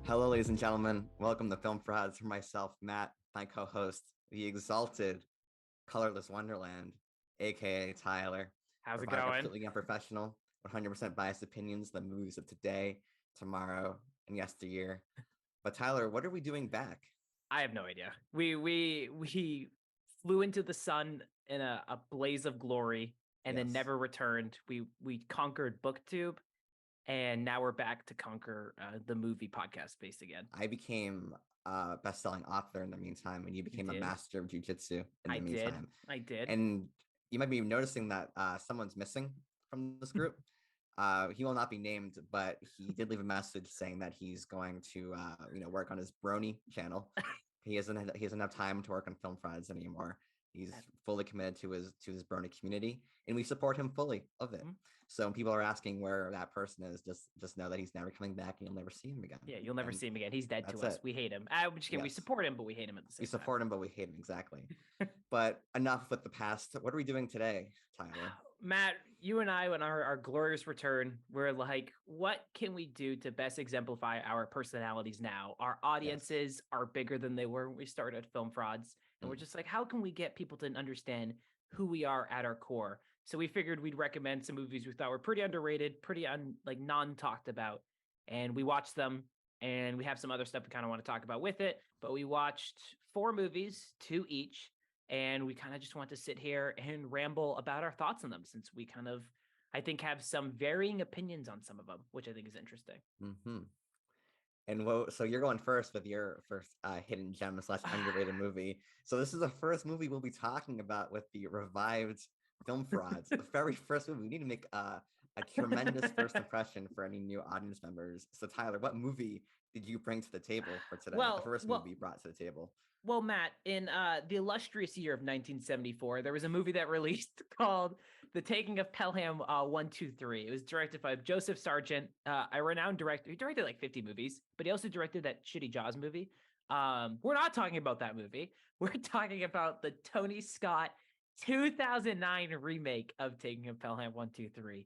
Hello, ladies and gentlemen. Welcome to Film Frauds for myself, Matt, my co-host, the exalted, colorless Wonderland, aka Tyler, How's it providing going? absolutely unprofessional, 100% biased opinions, the movies of today, tomorrow, and yesteryear. But Tyler, what are we doing back? I have no idea. We flew into the sun in a blaze of glory and then Yes, never returned. We conquered BookTube, and now we're back to conquer the movie podcast space again. I became a best-selling author in the meantime, and you You became a did. master of jujitsu in I the did. meantime. I did. And you might be noticing that someone's missing from this group. He will not be named, but he did leave a message saying that he's going to, work on his Brony channel. He doesn't have time to work on Film Frauds anymore. He's fully committed to his Brony community, and we support him fully of it. Mhm. So when people are asking where that person is, just know that he's never coming back, and you'll never see him again. Yeah, you'll never And see him again. He's dead to that's us. it. We hate him. I'm just kidding. We Yes, support him, but we hate him at the we same support him, but we hate him exactly. But enough with the past. What are we doing today, time. Tyler? Matt, you and I, on our glorious return, we're like, what can we do to best exemplify our personalities now? Our Yes. audiences are bigger than they were when we started Film Frauds. And we're Mm. just like, how can we get people to understand who we are at our core? So we figured we'd recommend some movies we thought were pretty underrated, pretty non-talked about. And we watched them, and we have some other stuff we kind of want to talk about with it. But we watched 4 movies, 2 each, and we kind of just want to sit here and ramble about our thoughts on them, since we kind of, I think, have some varying opinions on some of them, which I think is interesting. Hmm. And so you're going first with your first hidden gem slash underrated movie. So this is the first movie we'll be talking about with the revived Film Frauds. The very first movie. We need to make a tremendous first impression for any new audience members. So Tyler, what movie did you bring to the table for today? The well, first movie well, you brought to the table. Well, Matt, in the illustrious year of 1974, there was a movie that released called The Taking of Pelham 123. It was directed by Joseph Sargent, a renowned director. He directed like 50 movies, but he also directed that shitty Jaws movie. We're not talking about that movie. We're talking about the Tony Scott 2009 remake of Taking of Pelham 123.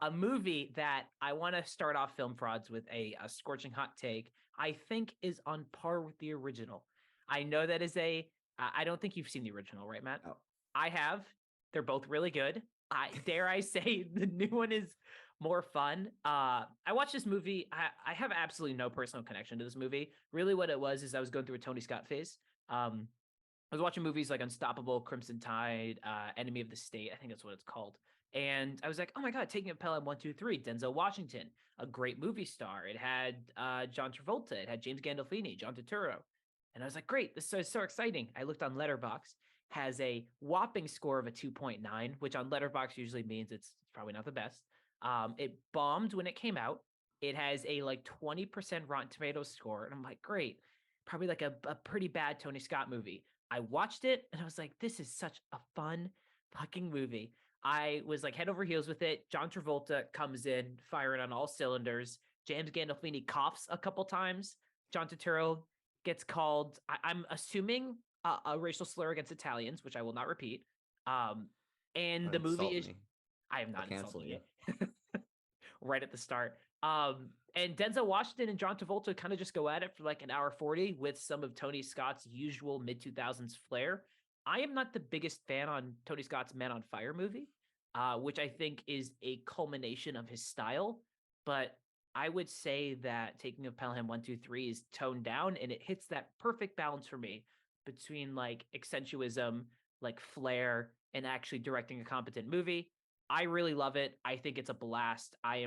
A movie that I want to start off Film Frauds with a scorching hot take, I think is on par with the original. I know that is I don't think you've seen the original, right, Matt? Oh, I have. They're both really good. I say the new one is more fun. I watched this movie. I have absolutely no personal connection to this movie. Really, what it was is I was going through a Tony Scott phase. I was watching movies like Unstoppable, Crimson Tide, Enemy of the State. I think that's what it's called. And I was like, oh my God, Taking a Pelham 123, Denzel Washington, a great movie star. It had John Travolta. It had James Gandolfini, John Turturro. And I was like, great, this is so exciting. I looked on Letterboxd, has a whopping score of a 2.9, which on Letterboxd usually means it's probably not the best. It bombed when it came out. It has a like 20% Rotten Tomatoes score. And I'm like, great, probably like a pretty bad Tony Scott movie. I watched it and I was like, this is such a fun fucking movie. I was like head over heels with it. John Travolta comes in firing on all cylinders. James Gandolfini coughs a couple times. John Turturro gets called, I'm assuming, a racial slur against Italians, which I will not repeat. And don't the movie insult is, me. I am I'll not cancel insulting you. it. Right at the start. And Denzel Washington and John Travolta kind of just go at it for like an hour 40 with some of Tony Scott's usual mid 2000s flair. I am not the biggest fan on Tony Scott's Man on Fire movie, which I think is a culmination of his style. But I would say that Taking of Pelham 123 is toned down, and it hits that perfect balance for me between like accentuism, like flair, and actually directing a competent movie. I really love it. I think it's a blast. I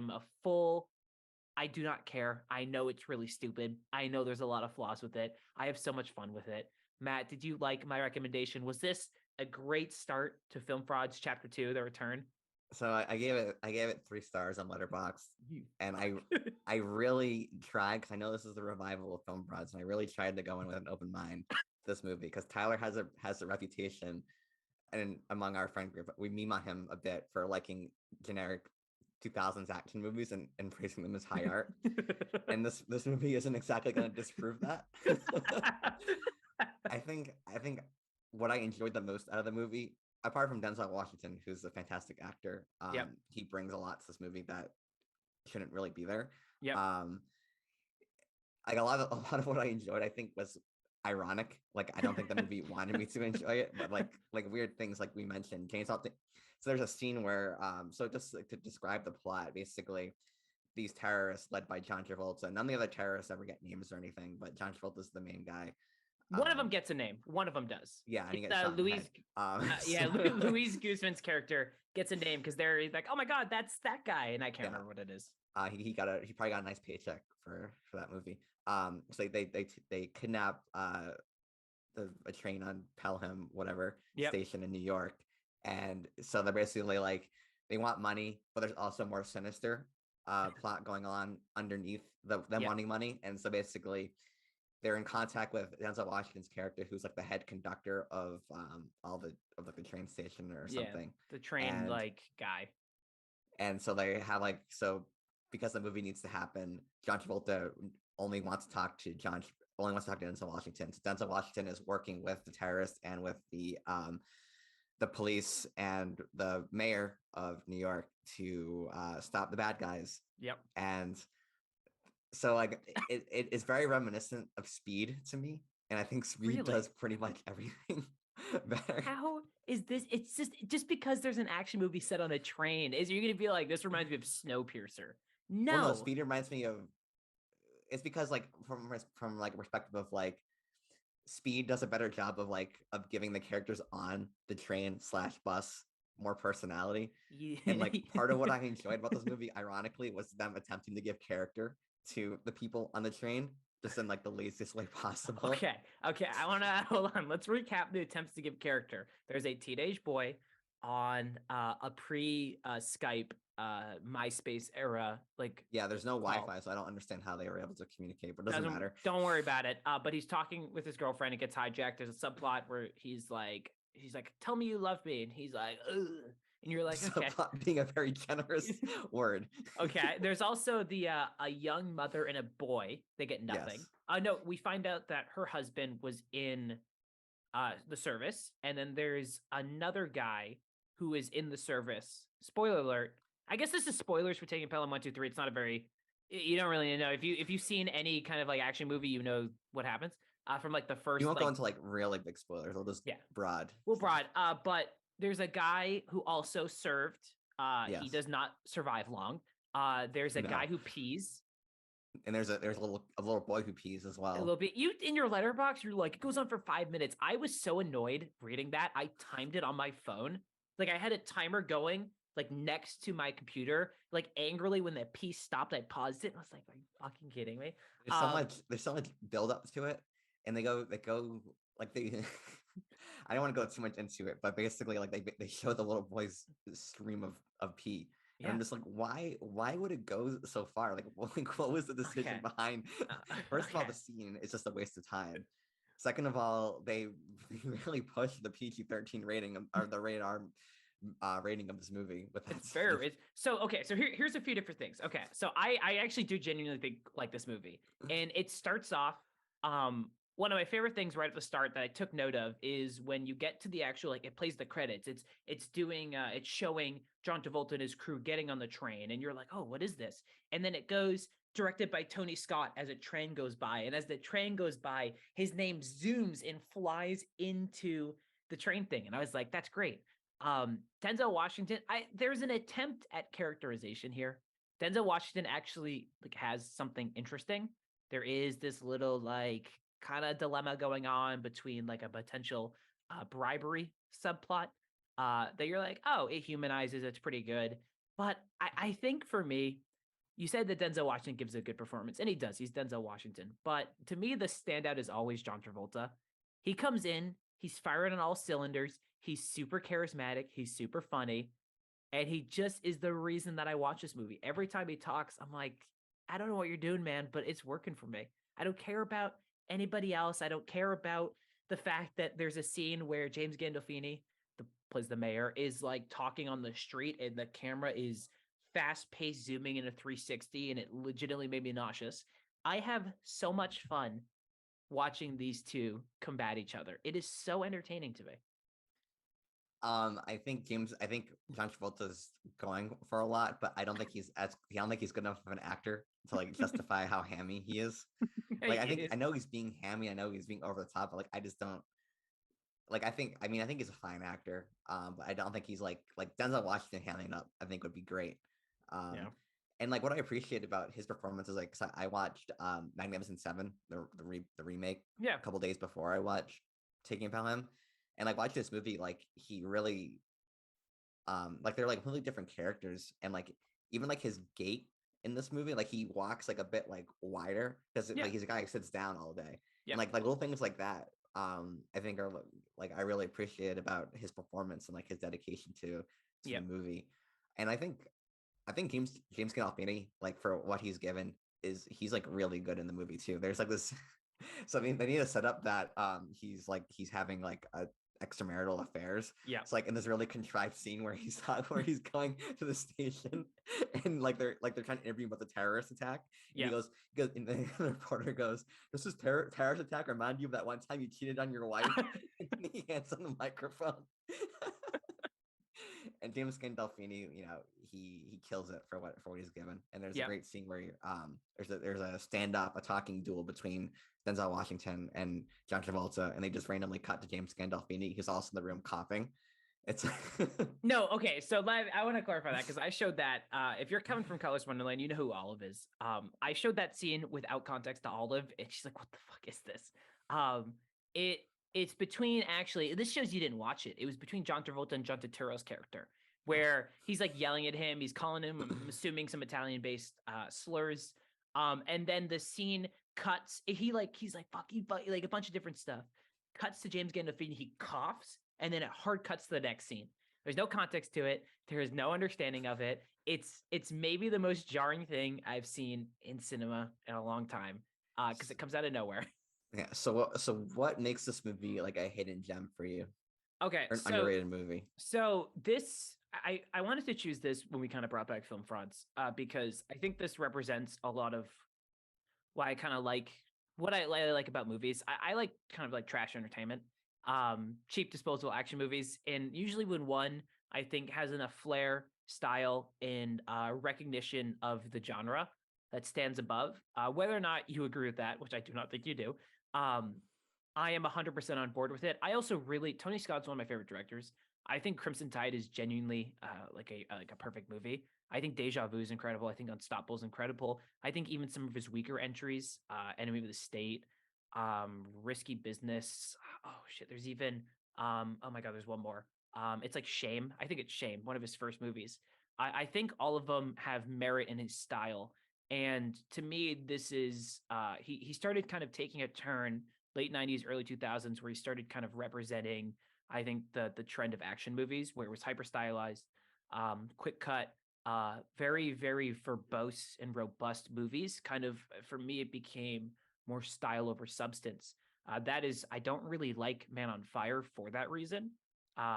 do not care. I know it's really stupid. I know there's a lot of flaws with it. I have so much fun with it. Matt, did you like my recommendation? Was this a great start to Film Frauds Chapter 2, The Return? So I gave it 3 stars on Letterboxd, and I really tried, because I know this is the revival of Film Frauds, and I really tried to go in with an open mind to this movie, because Tyler has a reputation, and among our friend group, we meme on him a bit for liking generic 2000s action movies and praising them as high art. And this movie isn't exactly going to disprove that. I think what I enjoyed the most out of the movie, apart from Denzel Washington, who's a fantastic actor, Yep. he brings a lot to this movie that shouldn't really be there. Yep. Um, like a lot of what I enjoyed, I think was ironic. Like I don't think the movie wanted me to enjoy it, but like weird things like we mentioned, Chainsaw. So there's a scene where so just like, to describe the plot, basically these terrorists led by John Travolta. None of the other terrorists ever get names or anything, but John Travolta is the main guy. One of them gets a name. One of them does. Yeah, and he It's gets shot in the head. Yeah, Louise Guzman's character gets a name because they're like, oh my god, that's that guy, and I can't remember what it is. He probably got a nice paycheck for that movie. So they kidnap a train on Pelham whatever station in New York, and so they're basically like they want money, but there's also more sinister plot going on underneath them wanting money, and so basically they're in contact with Denzel Washington's character, who's like the head conductor of the train station or something. The train guy. And so they have because the movie needs to happen, John Travolta only wants to talk to Denzel Washington. So Denzel Washington is working with the terrorists and with the police and the mayor of New York to stop the bad guys. Yep. And so it is very reminiscent of Speed to me, and I think Speed does pretty much everything better. How is this? It's just because there's an action movie set on a train. Is you're gonna be like, this reminds me of Snowpiercer? No, well, no, Speed reminds me of. It's because from perspective of Speed does a better job of giving the characters on the train / bus more personality. Yeah. And part of what I enjoyed about this movie, ironically, was them attempting to give character to the people on the train, just in the laziest way possible. Okay. I want to hold on. Let's recap the attempts to give character. There's a teenage boy on a pre-Skype MySpace era. There's no Wi-Fi, so I don't understand how they were able to communicate, but it doesn't matter. Don't worry about it. But he's talking with his girlfriend. It gets hijacked. There's a subplot where he's like, tell me you love me, and he's like, ugh. And you're like, okay. Being a very generous word. Okay. There's also the a young mother and a boy. They get nothing. Yes. No, we find out that her husband was in the service, and then there's another guy who is in the service. Spoiler alert. I guess this is spoilers for Taking Pelham 1, 2, 3. It's not a very, you don't really know. If you've seen any kind of action movie, you know what happens. From the first. You won't go into really big spoilers. We'll just broad. Well, broad. But there's a guy who also served. Yes. He does not survive long. There's a guy who pees. And there's a little boy who pees as well. A little bit. You in your letterbox, you're like, it goes on for 5 minutes. I was so annoyed reading that. I timed it on my phone. I had a timer going next to my computer. Angrily when the pee stopped, I paused it. I was like, are you fucking kidding me? There's so much build up to it. And they go I don't want to go too much into it, but basically they show the little boy's stream of pee. And I'm just like, why would it go so far? What was the decision behind? First of all, the scene is just a waste of time. Second of all, they really push the PG-13 rating or the rated R rating of this movie with that. It's fair. So here's a few different things. Okay, so I actually do genuinely think this movie, and it starts off. One of my favorite things right at the start that I took note of is when you get to the actual, it plays the credits. It's showing John Travolta and his crew getting on the train, and you're like, oh, what is this? And then it goes directed by Tony Scott as a train goes by, and as the train goes by, his name zooms and flies into the train thing, and I was like, that's great. Denzel Washington, there's an attempt at characterization here. Denzel Washington actually has something interesting. There is this little kind of dilemma going on between a potential bribery subplot that you're like, oh, it humanizes, it's pretty good. But I think for me, you said that Denzel Washington gives a good performance, and he does. He's Denzel Washington. But to me, the standout is always John Travolta. He comes in, he's firing on all cylinders. He's super charismatic. He's super funny. And he just is the reason that I watch this movie. Every time he talks, I'm like, I don't know what you're doing, man, but it's working for me. I don't care about anybody else. I don't care about the fact that there's a scene where James Gandolfini, plays the mayor, is talking on the street, and the camera is fast-paced zooming in a 360, and it legitimately made me nauseous. I have so much fun watching these two combat each other. It is so entertaining to me. I think John Travolta's going for a lot, but I don't think he's good enough of an actor to like justify how hammy he is. Like I know he's being hammy, I know he's being over the top, but like I just don't like I think he's a fine actor. But I don't think he's like Denzel Washington hamming up, I think would be great. Yeah. And like what I appreciate about his performance is like, 'cause I watched Magnificent Seven, the remake, Yeah. a couple days before I watched Taking Pelham, and like watching this movie, like he really like they're like completely different characters, and like even like his gait in this movie, like he walks like a bit like wider because Yeah. like he's a guy who sits down all day, Yeah. and like little things like that. I think are like I really appreciate about his performance and like his dedication to Yeah. the movie, and I think James Gandolfini, like for what he's given, he's like really good in the movie too. There's like this, so I mean they need to set up that he's having like a extramarital affairs. Yeah. It's like in this really contrived scene where he's going to the station and like they're trying to interview him about the terrorist attack. And Yeah. he goes and the reporter goes, "Does this terrorist attack remind you of that one time you cheated on your wife?" And he hands on the microphone. And James Gandolfini, he kills it for what he's given. And there's a Yeah. great scene where there's a a talking duel between Denzel Washington and John Travolta, and they just randomly cut to James Gandolfini. He's also in the room coughing. It's No, okay. So live, I want to clarify that because I showed that. If you're coming from Colors Wonderland, you know who Olive is. I showed that scene without context to Olive, and she's like, "What the fuck is this?" Um, it's between actually. This shows you didn't watch it. It was between John Travolta and John Turturro's character, where he's like yelling at him. He's calling him, I'm assuming, some Italian-based slurs. And then the scene cuts. He's like, "Fuck you," like a bunch of different stuff. Cuts to James Gandolfini. He coughs, and then it hard cuts to the next scene. There's no context to it. There is no understanding of it. It's maybe the most jarring thing I've seen in cinema in a long time because it comes out of nowhere. yeah. So what makes this movie like a hidden gem for you, Okay, or an underrated movie? So this I wanted to choose this when we kind of brought back film fronts because I think this represents a lot of why I kind of like what I like about movies. I like kind of like trash entertainment, cheap disposable action movies, and usually when one I think has enough flair, style, and recognition of the genre that stands above. Whether or not you agree with that, which I do not think you do, um, I am 100% on board with it. I also really Tony Scott's one of my favorite directors. I think Crimson Tide is genuinely like a perfect movie. I think Deja Vu is incredible. I think Unstoppable is incredible. I think even some of his weaker entries, Enemy of the State, Risky Business. Oh shit, there's even oh my god, there's one more. It's like Shame. I think it's Shame, one of his first movies. I think all of them have merit in his style. And to me, this is he started kind of taking a turn late 90s, early 2000s, where he started kind of representing, I think, the trend of action movies where it was hyper stylized, quick cut, very, very verbose and robust movies. Kind of for me, it became more style over substance. That is, I don't really like Man on Fire for that reason.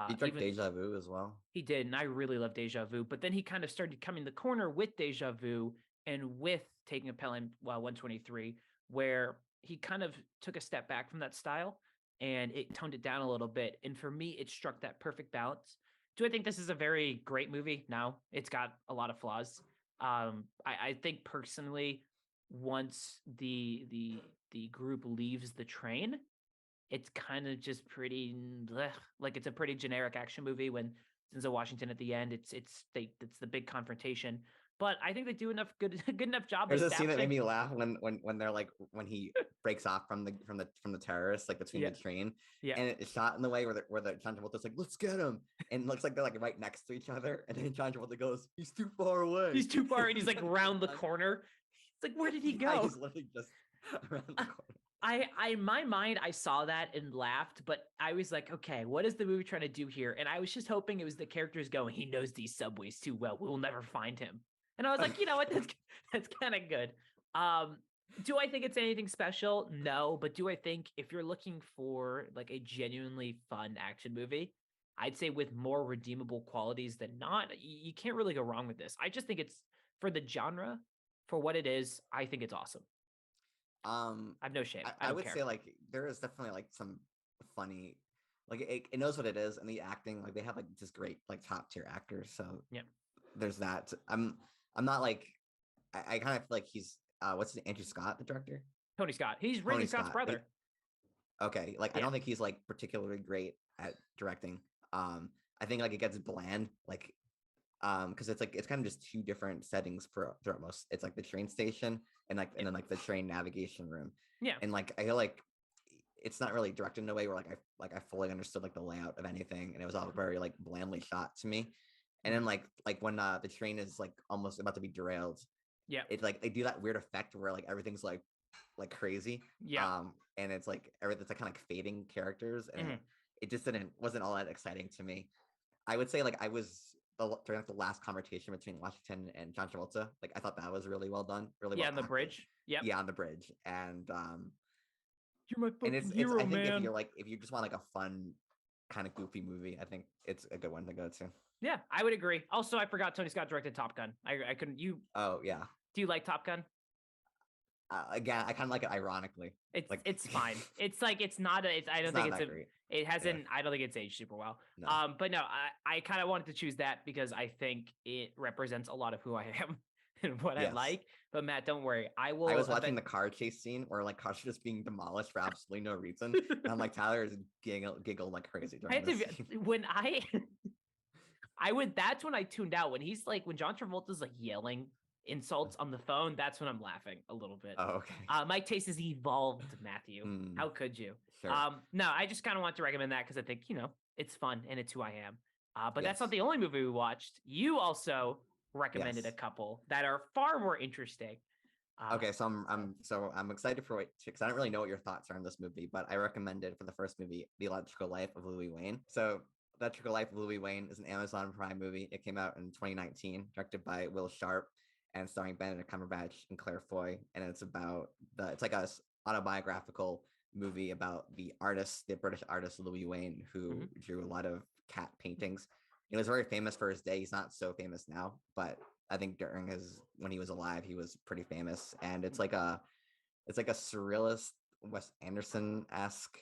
You took Even Deja Vu as well. he did, and I really love Deja Vu. But then he kind of started coming the corner with Deja Vu and with Taking a Pelham 123, where he kind of took a step back from that style and it toned it down a little bit. And for me, it struck that perfect balance. Do I think this is a very great movie? No, it's got a lot of flaws. I think personally, once the group leaves the train, it's kind of just pretty bleh. Like it's a pretty generic action movie when Denzel Washington at the end. It's the big confrontation. But I think they do enough good enough job There's a scene that made establishing. me laugh when they're like when he breaks off from the terrorists like between Yeah, the train, yeah. and it's shot in the way where the John Travolta's like, "Let's get him," and it looks like they're like right next to each other, and then John Travolta goes, "He's too far away. He's too far, and he's like round the corner. It's like, where did he Yeah, go? he's literally just around the corner. I in my mind I saw that and laughed, but I was like, okay, what is the movie trying to do here? And I was just hoping it was the characters going, he knows these subways too well. We'll never find him. And I was like, you know what? That's kind of good. Do I think it's anything special? No, but do I think if you're looking for like a genuinely fun action movie, I'd say with more redeemable qualities than not, you can't really go wrong with this. I just think it's for the genre, for what it is, I think it's awesome. Um, I have no shame. I I don't would care. say like there is definitely like some funny like it knows what it is, and the acting, like they have like just great like top tier actors. So Yeah. there's that. I'm not like I kind of feel like he's what's his Andrew Scott, the director? Tony Scott. He's Tony Ridley Scott's Scott. brother. Okay, like I Yeah. don't think he's like particularly great at directing. I think like it gets bland, like because it's like it's kind of just two different settings for throughout most. It's like the train station and like and then like the train navigation room. Yeah. And like I feel like it's not really directed in a way where like I fully understood like the layout of anything, and it was all very like blandly shot to me. And then like when the train is like almost about to be derailed, Yeah. it's like they do that weird effect where like everything's like crazy. Yeah. And it's like everything's like kind of like fading characters, and it just wasn't all that exciting to me. I would say like I was during like the last conversation between Washington and John Travolta, like I thought that was really well done, really well on the acted. bridge. Yep. Yeah, on the bridge. You're my fucking It's hero, I think man. if you just want like a fun kind of goofy movie, I think it's a good one to go to. Yeah, I would agree. Also, I forgot Tony Scott directed Top Gun. I couldn't. Oh yeah. Do you like Top Gun? Again, I kind of like it ironically. It's fine. It's like it's not a. I don't think it's a. Great. It hasn't. Yeah. I don't think it's aged super well. No. But no, I kind of wanted to choose that because I think it represents a lot of who I am and what I like. But Matt, don't worry. I will. I was watching the car chase scene where like cars are just being demolished for absolutely no reason, and I'm like Tyler is giggled like crazy. When I would. That's when I tuned out. When he's like when John Travolta's like yelling insults on the phone, that's when I'm laughing a little bit. Oh, okay. My taste has evolved, Matthew. How could you? Sure. No, I just kind of want to recommend that because I think it's fun and it's who I am. But that's not the only movie we watched. You also recommended a couple that are far more interesting. Okay, so I'm excited for it because I don't really know what your thoughts are on this movie, but I recommended for the first movie, The Electrical Life of Louis Wayne. So Electrical Life of Louis Wayne is an Amazon Prime movie. It came out in 2019, directed by Will Sharp and starring Benedict Cumberbatch and Claire Foy. And it's about it's like a autobiographical movie about the British artist Louis Wayne, who drew a lot of cat paintings. He was very famous for his day. He's not so famous now, but I think when he was alive, he was pretty famous. And it's like a surrealist Wes Anderson-esque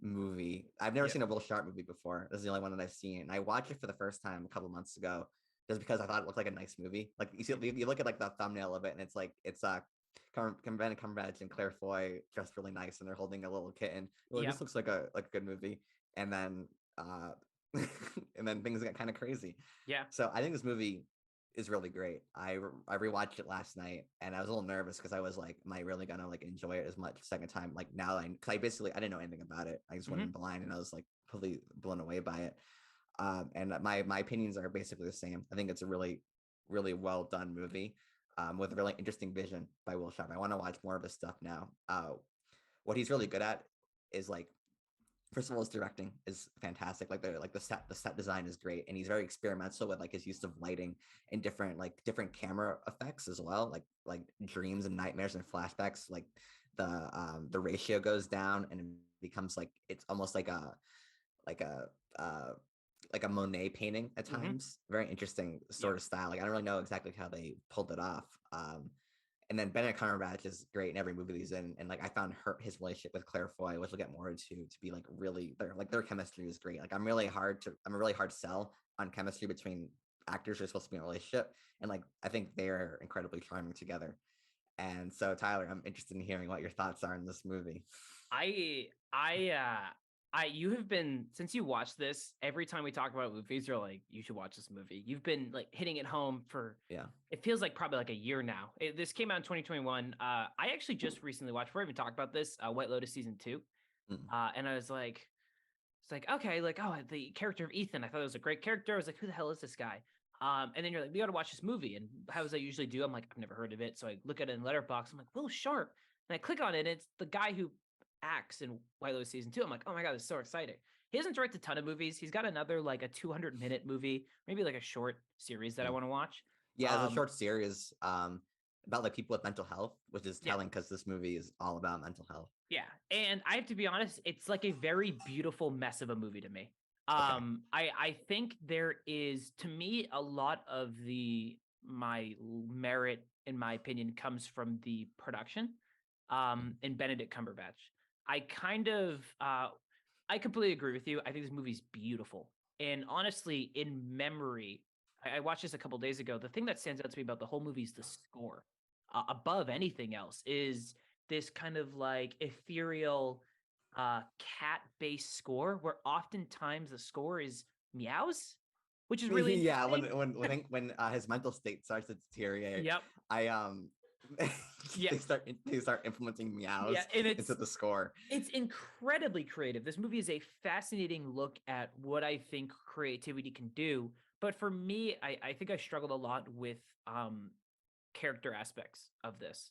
movie. I've never seen a Will Sharp movie before. This is the only one that I've seen. And I watched it for the first time a couple months ago, just because I thought it looked like a nice movie. Like you look at like the thumbnail of it, and it's Benedict Cumberbatch and Claire Foy dressed really nice, and they're holding a little kitten. This looks like a good movie. And then and then things get kind of crazy. Yeah. So I think this movie is really great. I rewatched it last night, and I was a little nervous because I was like, am I really gonna like enjoy it as much second time? Like now, because I didn't know anything about it. I just went in blind, and I was like completely blown away by it. And my opinions are basically the same. I think it's a really, really well done movie with a really interesting vision by Will Sharp. I want to watch more of his stuff now. What he's really good at is like, first of all, his directing is fantastic. Like the set design is great, and he's very experimental with like his use of lighting and different camera effects as well, like dreams and nightmares and flashbacks. Like the ratio goes down, and it becomes like it's almost like a Monet painting at times. Very interesting sort of style. Like I don't really know exactly how they pulled it off. And then Benedict Cumberbatch is great in every movie he's in, and like I found his relationship with Claire Foy, which we'll get more into, to be like really their chemistry is great. Like I'm a really hard sell on chemistry between actors who are supposed to be in a relationship, and like I think they're incredibly charming together. And so Tyler, I'm interested in hearing what your thoughts are on this movie. You have been, since you watched this, every time we talk about movies, you're like, you should watch this movie. You've been like hitting it home for, it feels like probably like a year now. This came out in 2021. I actually just recently watched, before I even talked about this, White Lotus season 2. And I was like, okay, like, oh, the character of Ethan, I thought it was a great character. I was like, who the hell is this guy? And then you're like, we got to watch this movie. And how does I usually do? I'm like, I've never heard of it. So I look at it in Letterboxd. I'm like, Will Sharp. And I click on it, and it's the guy who acts in White Lotus season 2. I'm like, oh my God, this is so exciting. He doesn't direct a ton of movies. He's got another like a 200-minute movie, maybe like a short series that I want to watch. Yeah, it's a short series about like people with mental health, which is telling because this movie is all about mental health. Yeah. And I have to be honest, it's like a very beautiful mess of a movie to me. I think there is, to me, a lot of my merit, in my opinion, comes from the production and Benedict Cumberbatch. I kind of I completely agree with you. I think this movie's beautiful. And honestly, in memory, I watched this a couple days ago. The thing that stands out to me about the whole movie is the score. Above anything else, is this kind of like ethereal cat-based score where oftentimes the score is meows, which is really Yeah, interesting. when his mental state starts to deteriorate, Yep. I Yeah. they start implementing Yeah. meows And into the score. it's incredibly creative. This movie is a fascinating look at what I think creativity can do. But for me, I think I struggled a lot with character aspects of this.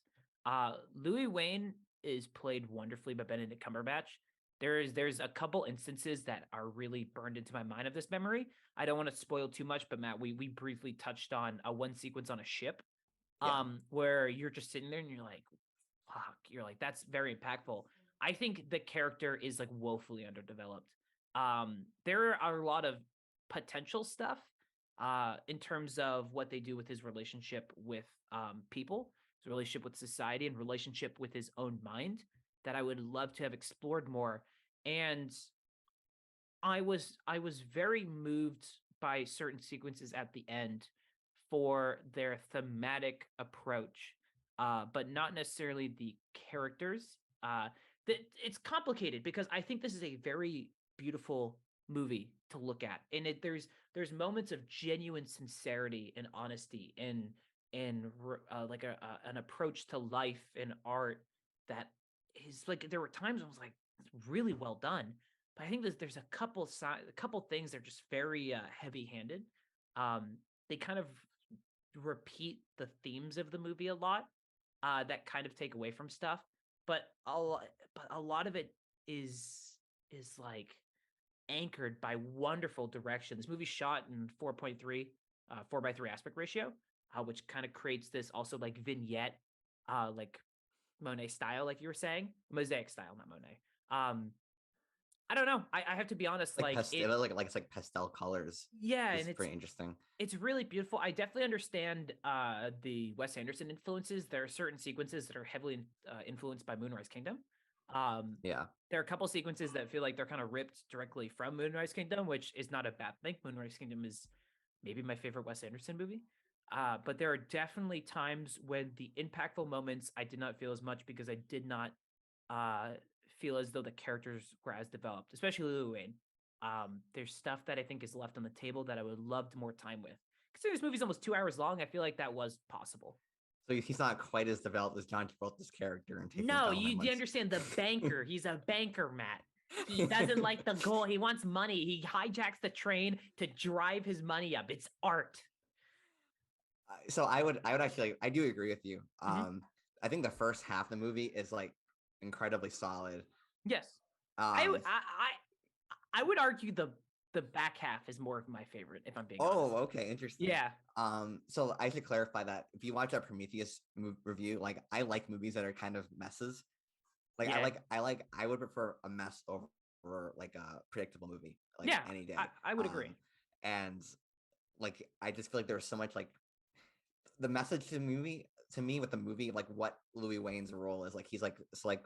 Louis Wayne is played wonderfully by Benedict Cumberbatch. There's a couple instances that are really burned into my mind of this memory. I don't want to spoil too much, but Matt, we briefly touched on one sequence on a ship, Yeah. where you're just sitting there and you're like, fuck, you're like, that's very impactful. I think the character is like woefully underdeveloped. There are a lot of potential stuff in terms of what they do with his relationship with people, his relationship with society, and relationship with his own mind that I would love to have explored more. And I was very moved by certain sequences at the end for their thematic approach, but not necessarily the characters. It's complicated because I think this is a very beautiful movie to look at, and there's moments of genuine sincerity and honesty and like an approach to life and art that is like there were times I was like really well done, but I think there's a couple things that are just very heavy-handed. They kind of repeat the themes of the movie a lot, that kind of take away from stuff. But a lot of it is like anchored by wonderful direction. This movie's shot in 4.3, 4:3 aspect ratio, which kind of creates this also like vignette, like Monet style, like you were saying, mosaic style, not Monet. I don't know. I have to be honest, Like like it. pastel, like it's like pastel colors. Yeah, It's and pretty interesting. it's really beautiful. I definitely understand the Wes Anderson influences. There are certain sequences that are heavily influenced by Moonrise Kingdom. Um, Yeah. there are a couple sequences that feel like they're kind of ripped directly from Moonrise Kingdom, which is not a bad thing. Moonrise Kingdom is maybe my favorite Wes Anderson movie. But there are definitely times when the impactful moments I did not feel as much because I did not uh, feel as though the characters were as developed, especially Lil Wayne. There's stuff that I think is left on the table that I would love more time with. Considering this movie's almost 2 hours long, I feel like that was possible. So he's not quite as developed as John Travolta's character and taking No, you elements. understand the banker. He's a banker, Matt. He doesn't like the goal. He wants money. He hijacks the train to drive his money up. It's art. So I would actually, I do agree with you. Mhm. I think the first half of the movie is like incredibly solid. Yes, I, Um, w- I would argue the back half is more of my favorite, if I'm being oh, honest. okay, interesting. Yeah, So I should clarify that if you watch our Prometheus review, like I like movies that are kind of messes. Like yeah, I would prefer a mess over like a predictable movie, like yeah. any day. I would agree. And like I just feel like there's so much like the message to me with the movie, like what Louis Wayne's role is, like he's like it's like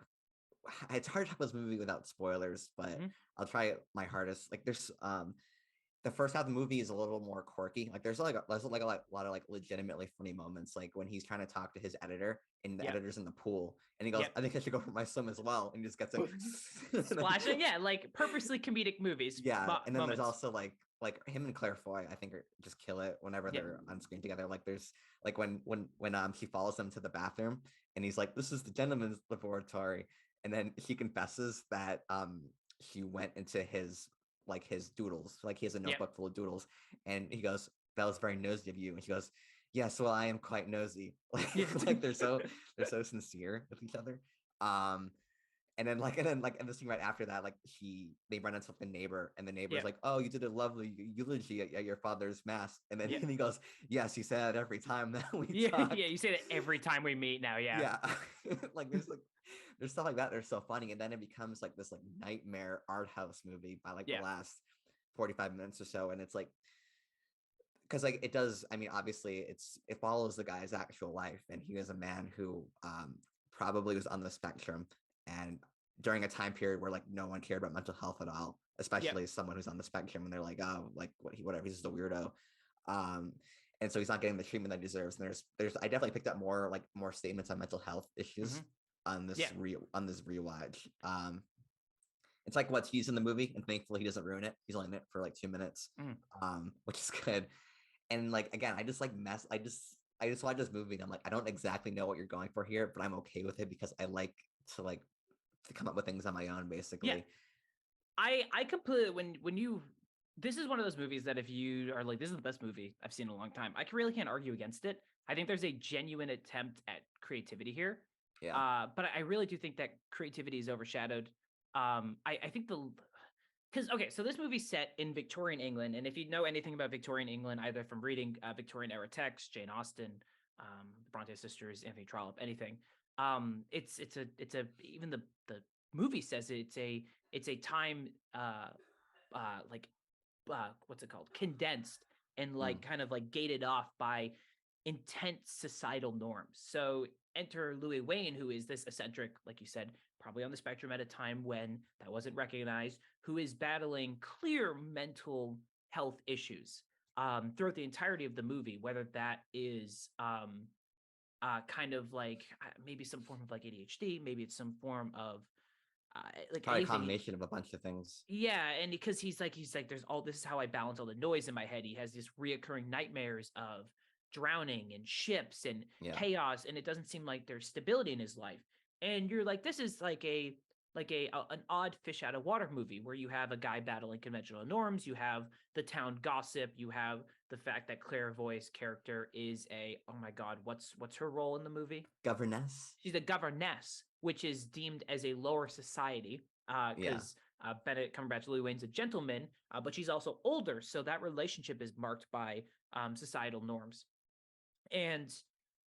it's hard to have this movie without spoilers, but Mhm. I'll try my hardest. Like there's the first half of the movie is a little more quirky. Like there's like a lot of like legitimately funny moments, like when he's trying to talk to his editor and the Yep, editor's in the pool and he goes, yep. I think I should go for my swim as well. And he just gets Splashing, yeah, like purposely comedic movies, yeah. And then there's moments. also like him and Claire Foy, I think just kill it whenever Yep. they're on screen together. Like there's like when she follows him to the bathroom and he's like, this is the gentleman's laboratory. And then she confesses that she went into his doodles, like he has a Yep. notebook full of doodles, and he goes, that was very nosy of you. And she goes, yes, well, I am quite nosy. Yeah. Like they're so sincere with each other. Um and then in the scene right after that, like they run into the neighbor, and the neighbor's Yep. like, oh, you did a lovely eulogy at your father's mass. And then Yep. he goes, yes, he said it every time that we Yeah. talk. Yeah. You say that every time we meet now. Yeah. Yeah. There's stuff like that. They're so funny. And then it becomes like this like nightmare art house movie by like the Yeah. last 45 minutes or so. And it's like, because like it does, I mean, obviously it follows the guy's actual life, and he was a man who probably was on the spectrum and during a time period where like no one cared about mental health at all, especially someone who's on the spectrum, and they're like, oh, like whatever, he's just a weirdo. Um, and so he's not getting the treatment that he deserves. And there's I definitely picked up more statements on mental health issues on this rewatch. It's like what's used in the movie, and thankfully he doesn't ruin it. He's only in it for like 2 minutes, which is good. And like again, I just watch this movie and I'm like, I don't exactly know what you're going for here, but I'm okay with it because I like to come up with things on my own, basically. Yeah. I completely when you this is one of those movies that if you are like, this is the best movie I've seen in a long time, I really can't argue against it. I think there's a genuine attempt at creativity here. Yeah. But I really do think that creativity is overshadowed. I think okay, so this movie's set in Victorian England, and if you know anything about Victorian England, either from reading Victorian era texts, Jane Austen, the Bronte sisters, Anthony Trollope, anything, it's a even the movie says it's a time what's it called, condensed and like kind of like gated off by intense societal norms. So enter Louis Wayne, who is this eccentric, like you said, probably on the spectrum at a time when that wasn't recognized, who is battling clear mental health issues throughout the entirety of the movie, whether that is kind of like maybe some form of like ADHD, maybe it's some form of like Probably a anything. combination of a bunch of things. Yeah, and because he's like, there's all this is how I balance all the noise in my head. He has these reoccurring nightmares of drowning and ships and chaos, and it doesn't seem like there's stability in his life. And you're like, this is like an odd fish out of water movie where you have a guy battling conventional norms, you have the town gossip, you have the fact that Claire Voy's character is oh my god, what's her role in the movie? Governess. She's a governess, which is deemed as a lower society because Benedict Cumberbatch, Louis Wayne's a gentleman, but she's also older, so that relationship is marked by societal norms. And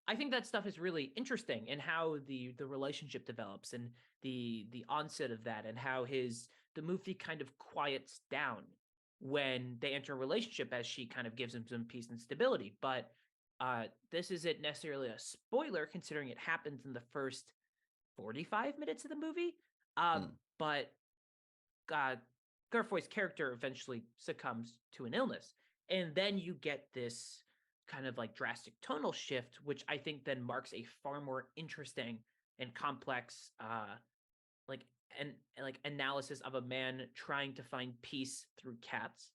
I think that stuff is really interesting, and how the relationship develops, and the onset of that, and how the movie kind of quiets down when they enter a relationship as she kind of gives him some peace and stability. But this isn't necessarily a spoiler considering it happens in the first 45 minutes of the movie. But Garfoy's character eventually succumbs to an illness. And then you get this kind of like drastic tonal shift, which I think then marks a far more interesting and complex analysis of a man trying to find peace through cats.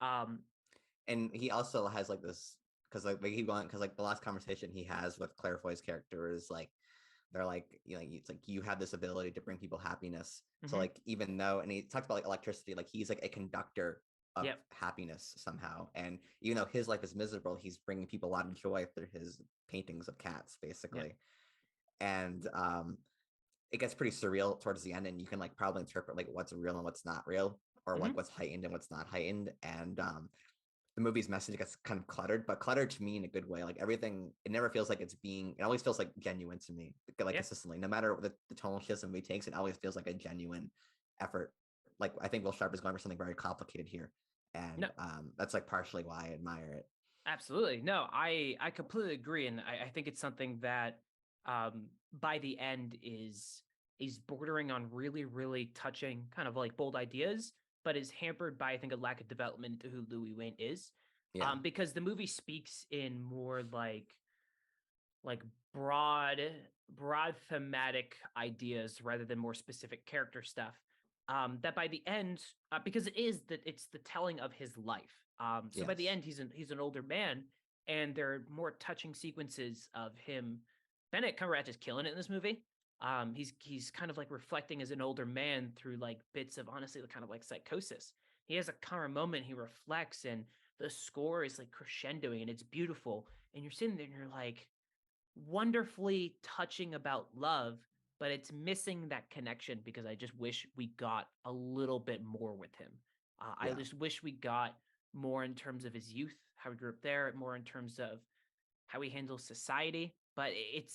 And he also has like this, because like the last conversation he has with Claire Foy's character is like, they're like, it's like, you have this ability to bring people happiness. So like, even though, and he talks about like electricity, like he's like a conductor of happiness somehow. And even though his life is miserable, he's bringing people a lot of joy through his paintings of cats, basically. And it gets pretty surreal towards the end, and you can like probably interpret like what's real and what's not real, or like what's heightened and what's not heightened. And the movie's message gets kind of cluttered, but cluttered to me in a good way. Like everything, it never feels like it always feels like genuine to me, like consistently. No matter the tonal shifts the movie takes, it always feels like a genuine effort. Like I think Will Sharp is going for something very complicated here. And that's like partially why I admire it. Absolutely. No, I completely agree. And I think it's something that by the end is bordering on really, really touching kind of like bold ideas, but is hampered by, I think, a lack of development into who Louis Wayne is. Because the movie speaks in more like broad thematic ideas rather than more specific character stuff. That by the end, because it's the telling of his life. So by the end, he's an older man, and there are more touching sequences of him. Benedict Cumberbatch is killing it in this movie. He's kind of like reflecting as an older man through like bits of honestly kind of like psychosis. He has a kind of moment, he reflects, and the score is like crescendoing, and it's beautiful. And you're sitting there and you're like, wonderfully touching about love, but it's missing that connection because I just wish we got a little bit more with him. I just wish we got more in terms of his youth, how he grew up there, more in terms of how he handles society. But it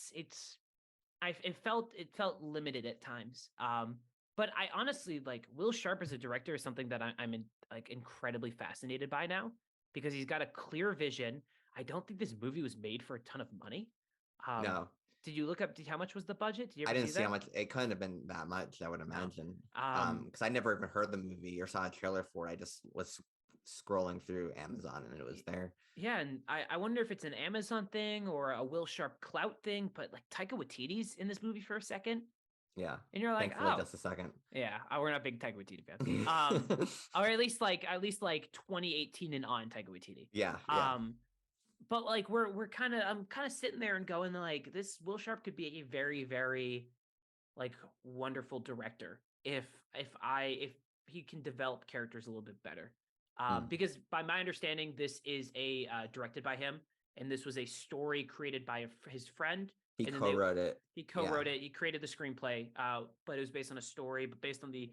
felt limited at times. But I honestly like Will Sharp as a director is something that I'm incredibly fascinated by now, because he's got a clear vision. I don't think this movie was made for a ton of money. No. Did you look up how much was the budget? Did you I ever didn't see see how that? much. It couldn't have been that much, I would imagine. Um, Because I never even heard the movie or saw a trailer for it. I just was scrolling through Amazon and it was there. yeah, and I wonder if it's an Amazon thing or a Will Sharp clout thing, but like Taika Waititi's in this movie for a second, Yeah. and you're like, Thankfully, oh, just a second. yeah, we're not big Taika Waititi fans. Or at least like 2018 and on Taika Waititi. Yeah. But like I'm kind of sitting there and going like, this Will Sharp could be a very, very like wonderful director if he can develop characters a little bit better. Because by my understanding, this is directed by him, and this was a story created by his friend. He co-wrote it. He co-wrote it. He created the screenplay, but it was based on a story, but based on the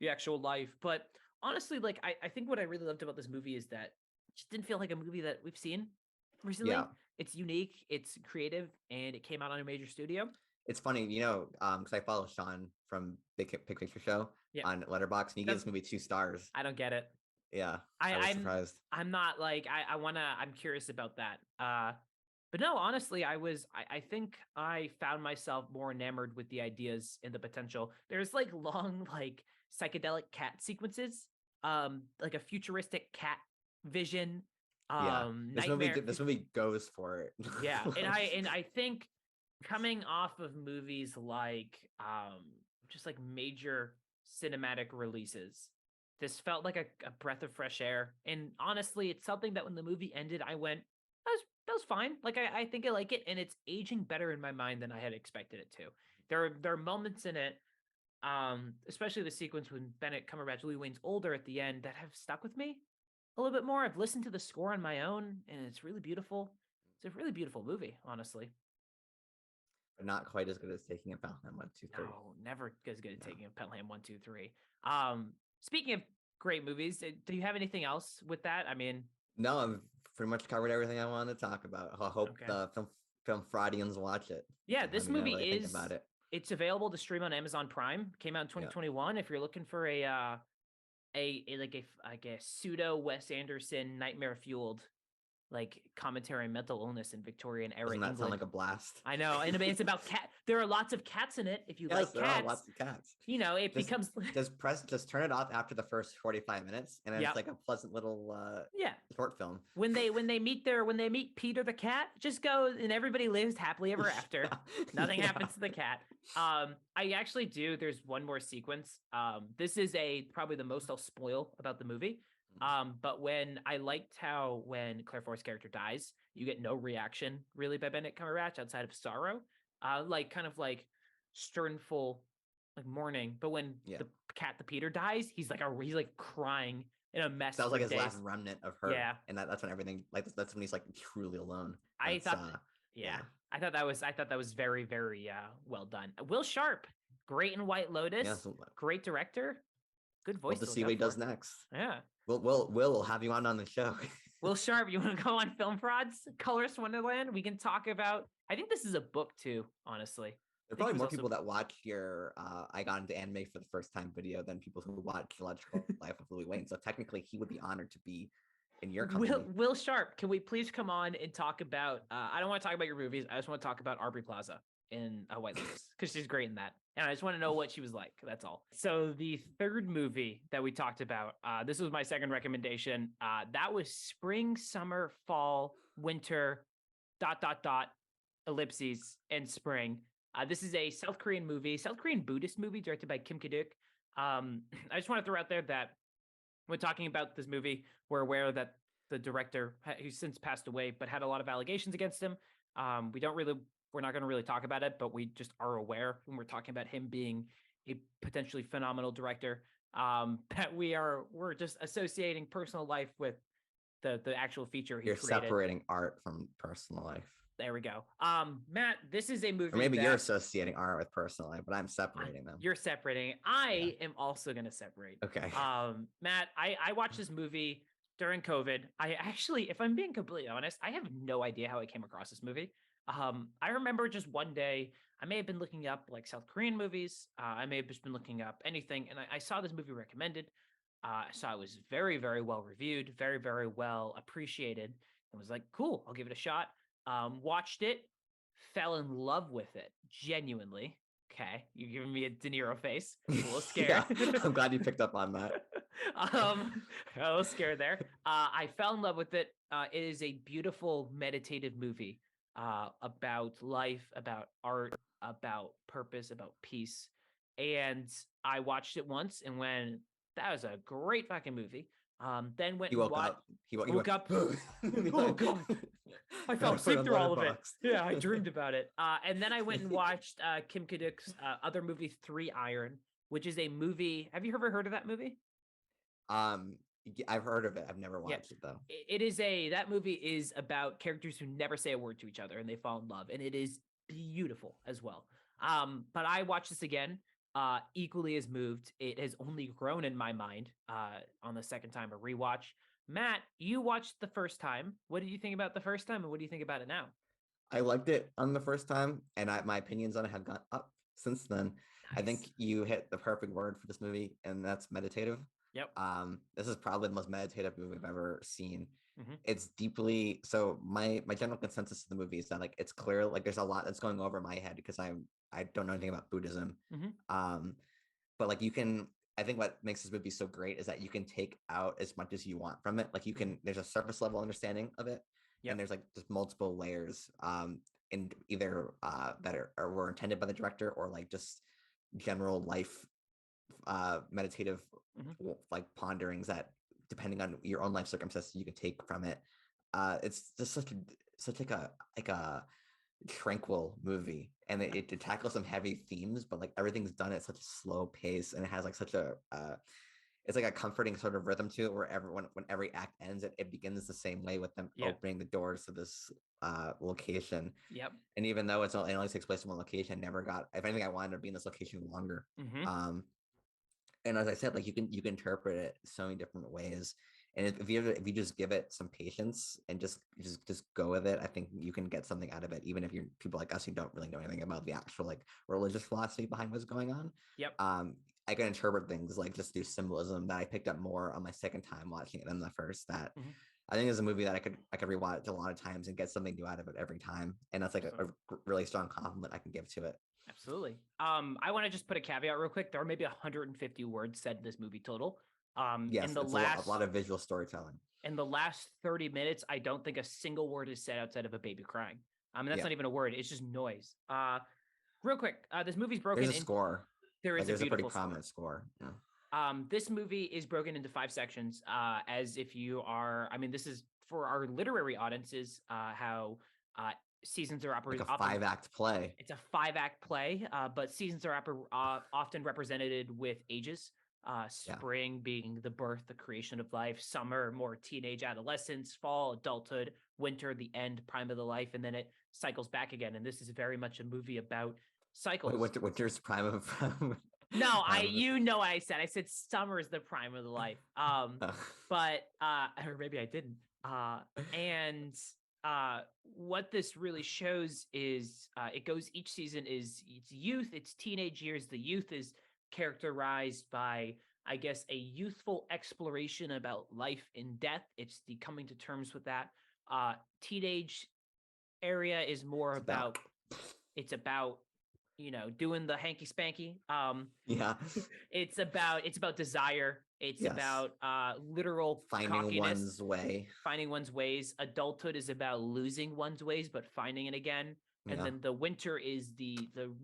actual life. But honestly, like I think what I really loved about this movie is that it just didn't feel like a movie that we've seen recently. Yeah. It's unique, it's creative, and it came out on a major studio. It's funny, because I follow Sean from Big Picture Show on Letterboxd, and he gives this movie 2 stars. I don't get it. Yeah, I was surprised. I'm not like I'm curious about that. But no, honestly, I think I found myself more enamored with the ideas and the potential. There's like long, like psychedelic cat sequences, like a futuristic cat vision. This movie goes for it. Yeah, and I think coming off of movies like just like major cinematic releases, this felt like a breath of fresh air. And honestly, it's something that when the movie ended, I went, that was fine. Like I think I like it, and it's aging better in my mind than I had expected it to. There are moments in it, especially the sequence when Benedict Cumberbatch, Lee Wayne's older at the end, that have stuck with me a little bit more. I've listened to the score on my own, and it's really beautiful. It's a really beautiful movie, honestly. But not quite as good as Taking a Pelham 1, 2, 3. No, never as good as Taking a Pelham 1, 2, 3. Speaking of great movies, do you have anything else with that? I mean, no, I've pretty much covered everything I wanted to talk about. I hope the film Fraudians watch it. Yeah, this movie is about it. It's available to stream on Amazon Prime. Came out in 2021. If you're looking for a pseudo Wes Anderson nightmare fueled like commentary on mental illness in Victorian era Doesn't that England. sound like a blast? I know, and it's about cat. There are lots of cats in it. If you like there cats, are lots of cats. Becomes just turn it off after the first 45 minutes, and it's like a pleasant little short film. When they meet Peter the cat, just go and everybody lives happily ever after. Nothing happens to the cat. I actually do. There's one more sequence. This is probably the most I'll spoil about the movie. But when Claire Foy's character dies, you get no reaction really by Benedict Cumberbatch outside of sorrow, like kind of like sternful, like mourning. But when the Peter dies, he's like crying in a mess. That was like his last remnant of her. Yeah, and that's when everything that's when he's like truly alone. I thought that was very, very well done. Will Sharp, great in White Lotus, great director, good voice. We'll see what he does next. Yeah. We'll have you on the show. Will Sharp, you want to go on Film Frauds, Colorist Wonderland? We can talk about. I think this is a book too. Honestly, there are probably more people that watch your "I got into anime for the first time" video than people who watch The Logical Life of Louis Wayne. So technically, he would be honored to be in your company. Will Sharp, can we please come on and talk about? I don't want to talk about your movies. I just want to talk about Aubrey Plaza in White Lotus because she's great in that. And I just want to know what she was like. That's all. So the third movie that we talked about, this was my second recommendation. That was spring, summer, fall, winter, ... ellipses, and spring. This is a South Korean Buddhist movie directed by Kim Ki-duk. I just want to throw out there that when talking about this movie, we're aware that the director, who's since passed away, but had a lot of allegations against him. We're not going to really talk about it, but we just are aware when we're talking about him being a potentially phenomenal director, that we're just associating personal life with the actual feature he created. You're separating art from personal life. There we go. Matt, this is a movie. Or maybe you're associating art with personal life, but I'm separating them. You're separating. I am also going to separate. Okay. Matt, I watched this movie during COVID. I actually, if I'm being completely honest, I have no idea how I came across this movie. I remember just one day, I may have been looking up like South Korean movies. I may have just been looking up anything, and I saw this movie recommended. I saw it was very, very well reviewed, very, very well appreciated, and was like, cool, I'll give it a shot. Watched it, fell in love with it genuinely. Okay, you're giving me a De Niro face. I'm a little Yeah, scared. I'm glad you picked up on that. A little scared there. I fell in love with it. It is a beautiful meditative movie about life, about art, about purpose, about peace. And I watched it once and went, that was a great fucking movie. Then went He and woke watched. up. He Woke went, up. He's Oh like, god, I fell gotta put asleep on through all of it. Letterboxd. Yeah, I dreamed about it. And then I went and watched Kim Kiduk's other movie, Three Iron, which is a movie. Have you ever heard of that movie? Um, I've heard of it. I've never Yeah. watched it though. It is that movie is about characters who never say a word to each other and they fall in love, and it is beautiful as well. But I watched this again, equally as moved. It has only grown in my mind on the second time a rewatch. Matt, you watched the first time. What did you think about the first time, and what do you think about it now? I liked it on the first time, and my opinions on it have gone up since then. I Nice. think you hit the perfect word for this movie, and that's meditative. Yep. This is probably the most meditative movie I've ever seen. Mhm. It's deeply so. My general consensus of the movie is that like it's clear like there's a lot that's going over my head because I don't know anything about Buddhism. Mhm. But like you can, I think what makes this movie so great is that you can take out as much as you want from it. Like you can, there's a surface level understanding of it, Yep. and there's like just multiple layers in either that are were intended by the director or like just general life meditative like ponderings that depending on your own life circumstances you can take from it. It's just such like a tranquil movie, and it tackles some heavy themes, but like everything's done at such a slow pace, and it has like such a it's like a comforting sort of rhythm to it where everyone when every act ends it begins the same way with them Yep. opening the doors to this location. Yep. And even though it only takes place in one location, I never got, if anything, I wanted to be in this location longer. And as I said, like you can interpret it so many different ways. And if you just give it some patience and just go with it, I think you can get something out of it, even if you're people like us who don't really know anything about the actual like religious philosophy behind what's going on. Yep. I can interpret things like just through symbolism that I picked up more on my second time watching it than the first. That I think is a movie that I could rewatch a lot of times and get something new out of it every time. And that's like a really strong compliment I can give to it. Absolutely. I want to just put a caveat real quick. There are maybe 150 words said in this movie total. Yes, in the it's last a lot of visual storytelling. In the last 30 minutes, I don't think a single word is said outside of a baby crying. I mean, that's not even a word. It's just noise. Real quick, this movie's broken. There's a score. There is there's a pretty beautiful prominent score. Yeah. This movie is broken into 5 sections. As if you are, I mean, this is for our literary audiences. How seasons are operated. Like a 5-act play. It's a 5-act play, but seasons are often represented with ages. Spring being the birth, the creation of life. Summer, more teenage adolescence. Fall, adulthood. Winter, the end, prime of the life, and then it cycles back again. And this is very much a movie about cycles. Wait, winter's prime of no, I said summer is the prime of the life. But or maybe I didn't. And what this really shows is it goes each season is it's youth, it's teenage years. The youth is characterized by, I guess, a youthful exploration about life and death. It's the coming to terms with that. Teenage area is more about it's about doing the hanky spanky. It's about desire. It's about literal finding one's way. Finding one's ways. Adulthood is about losing one's ways but finding it again. And then the winter is the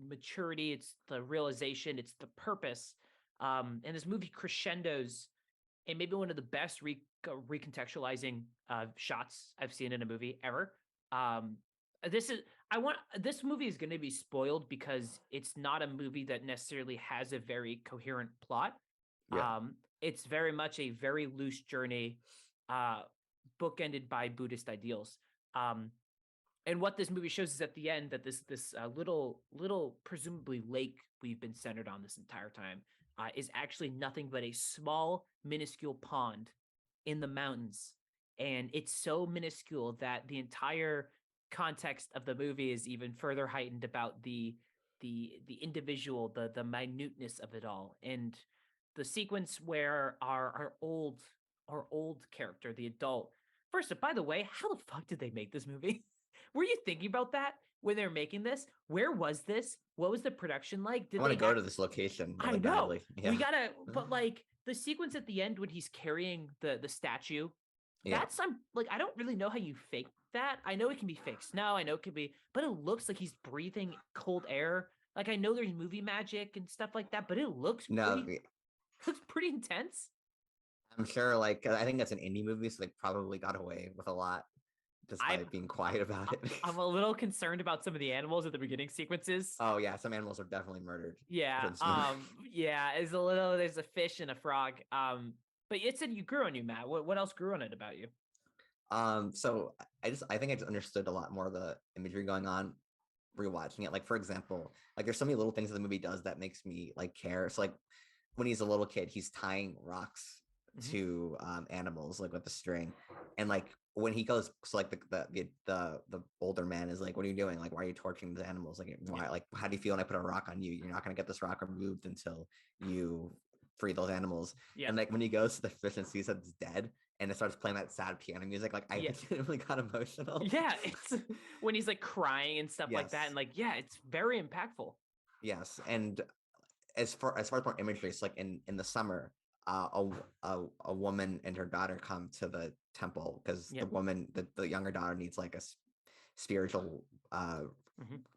maturity, it's the realization, it's the purpose. And this movie crescendos and maybe one of the best recontextualizing shots I've seen in a movie ever. This movie is going to be spoiled because it's not a movie that necessarily has a very coherent plot. It's very much a very loose journey, bookended by Buddhist ideals. And what this movie shows is at the end that this little presumably lake we've been centered on this entire time is actually nothing but a small minuscule pond in the mountains, and it's so minuscule that the entire context of the movie is even further heightened about the individual, the minuteness of it all. And the sequence where our old character, the adult. First, by the way, how the fuck did they make this movie? Were you thinking about that? when they're making this, where was this? What was the production like? I Did want they to go to this location I really know. badly. We Yeah. gotta, but like the sequence at the end when he's carrying the statue, Yeah. that's some like I don't really know how you fake that. I know it can be fake snow, I know it can be, but it looks like he's breathing cold air. Like I know there's movie magic and stuff like that, but it looks No, looks pretty intense. I'm sure like I think that's an indie movie, so they probably got away with a lot just by I'm being quiet about it. I'm a little concerned about some of the animals at the beginning sequences. Oh yeah, some animals are definitely murdered. Yeah, for this movie. yeah, there's a fish and a frog. But it said you grew on you, Matt. What else grew on it about you? So I think I just understood a lot more of the imagery going on rewatching it. Like for example, like there's so many little things that the movie does that makes me like care. So like when he's a little kid, he's tying rocks to animals like with a string, and like when he goes, so like the older man is like, "What are you doing? Like, why are you torturing the animals? Like, why? Like, how do you feel when I put a rock on you? You're not gonna get this rock removed until you free those animals." Yeah. And like when he goes to the fish and sees that it's dead, and it starts playing that sad piano music, like I legitimately got emotional. Yeah, it's when he's like crying and stuff like that, Yes. and like yeah, it's very impactful. Yes, and as far as more imagery, it's like in the summer, a woman and her daughter come to the temple because Yep. the younger daughter needs like a spiritual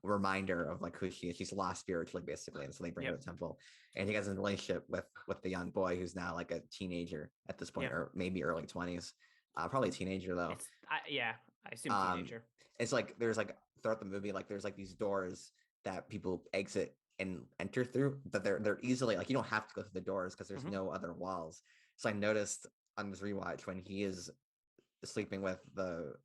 reminder of like who she is. She's lost spiritually basically, and so they bring her to the temple, and he has a relationship with the young boy who's now like a teenager at this point, or maybe early 20s, probably a teenager though. I assume teenager. It's like there's like throughout the movie, like there's like these doors that people exit and enter through, but they're easily like you don't have to go through the doors because there's no other walls. So I noticed on this rewatch when he is sleeping with the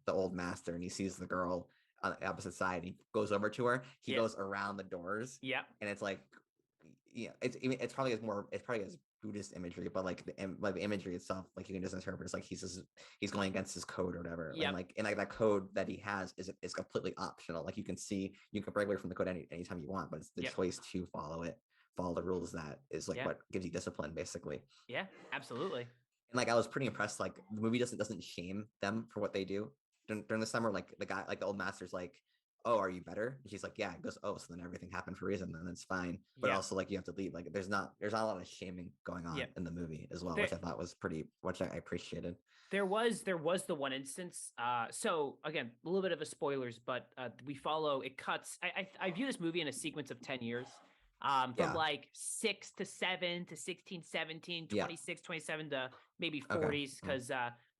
old master and he sees the girl on the opposite side, he goes over to her, he goes around the doors, and it's like it's probably as Buddhist imagery, but like the imagery itself, like you can just interpret it's like he's going against his code or whatever. And like that code that he has is completely optional. Like you can break away from the code anytime you want, but it's the choice to follow the rules that is like what gives you discipline basically. Yeah, absolutely. And like I was pretty impressed. Like the movie doesn't shame them for what they do during the summer. Like the guy, like the old master's like, "Oh, are you better?" And she's like, "Yeah." It goes, "Oh, so then everything happened for a reason, and it's fine." But also like you have to leave. Like there's not a lot of shaming going on in the movie as well, which I thought was which I appreciated. There was the one instance. So again, a little bit of a spoilers, but we follow. It cuts. I view this movie in a sequence of 10 years. From like 6 to 7 to 16, 17, 26, 27 to maybe 40s. Because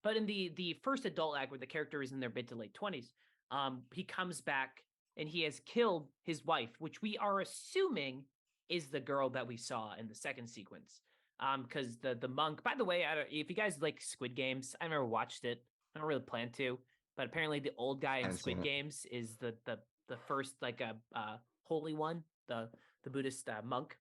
but in the first adult act where the character is in their mid to late 20s, he comes back and he has killed his wife, which we are assuming is the girl that we saw in the second sequence. Because the monk, by the way, if you guys like Squid Games, I never watched it. I don't really plan to, but apparently the old guy in Squid Games is the first like a holy one, the Buddhist monk.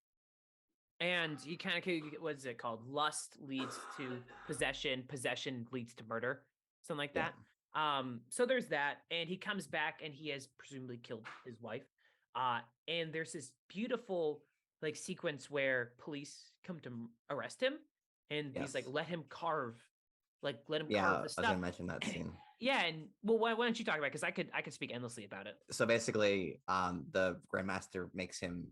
And you kind of, what is it called? Lust leads to possession. Possession leads to murder. Something like that. So there's that. And he comes back and he has presumably killed his wife. And there's this beautiful like sequence where police come to arrest him. And he's like, let him carve the stuff. I was gonna mention that scene. Yeah, and well, why don't you talk about it? Because I could speak endlessly about it. So basically, the Grandmaster makes him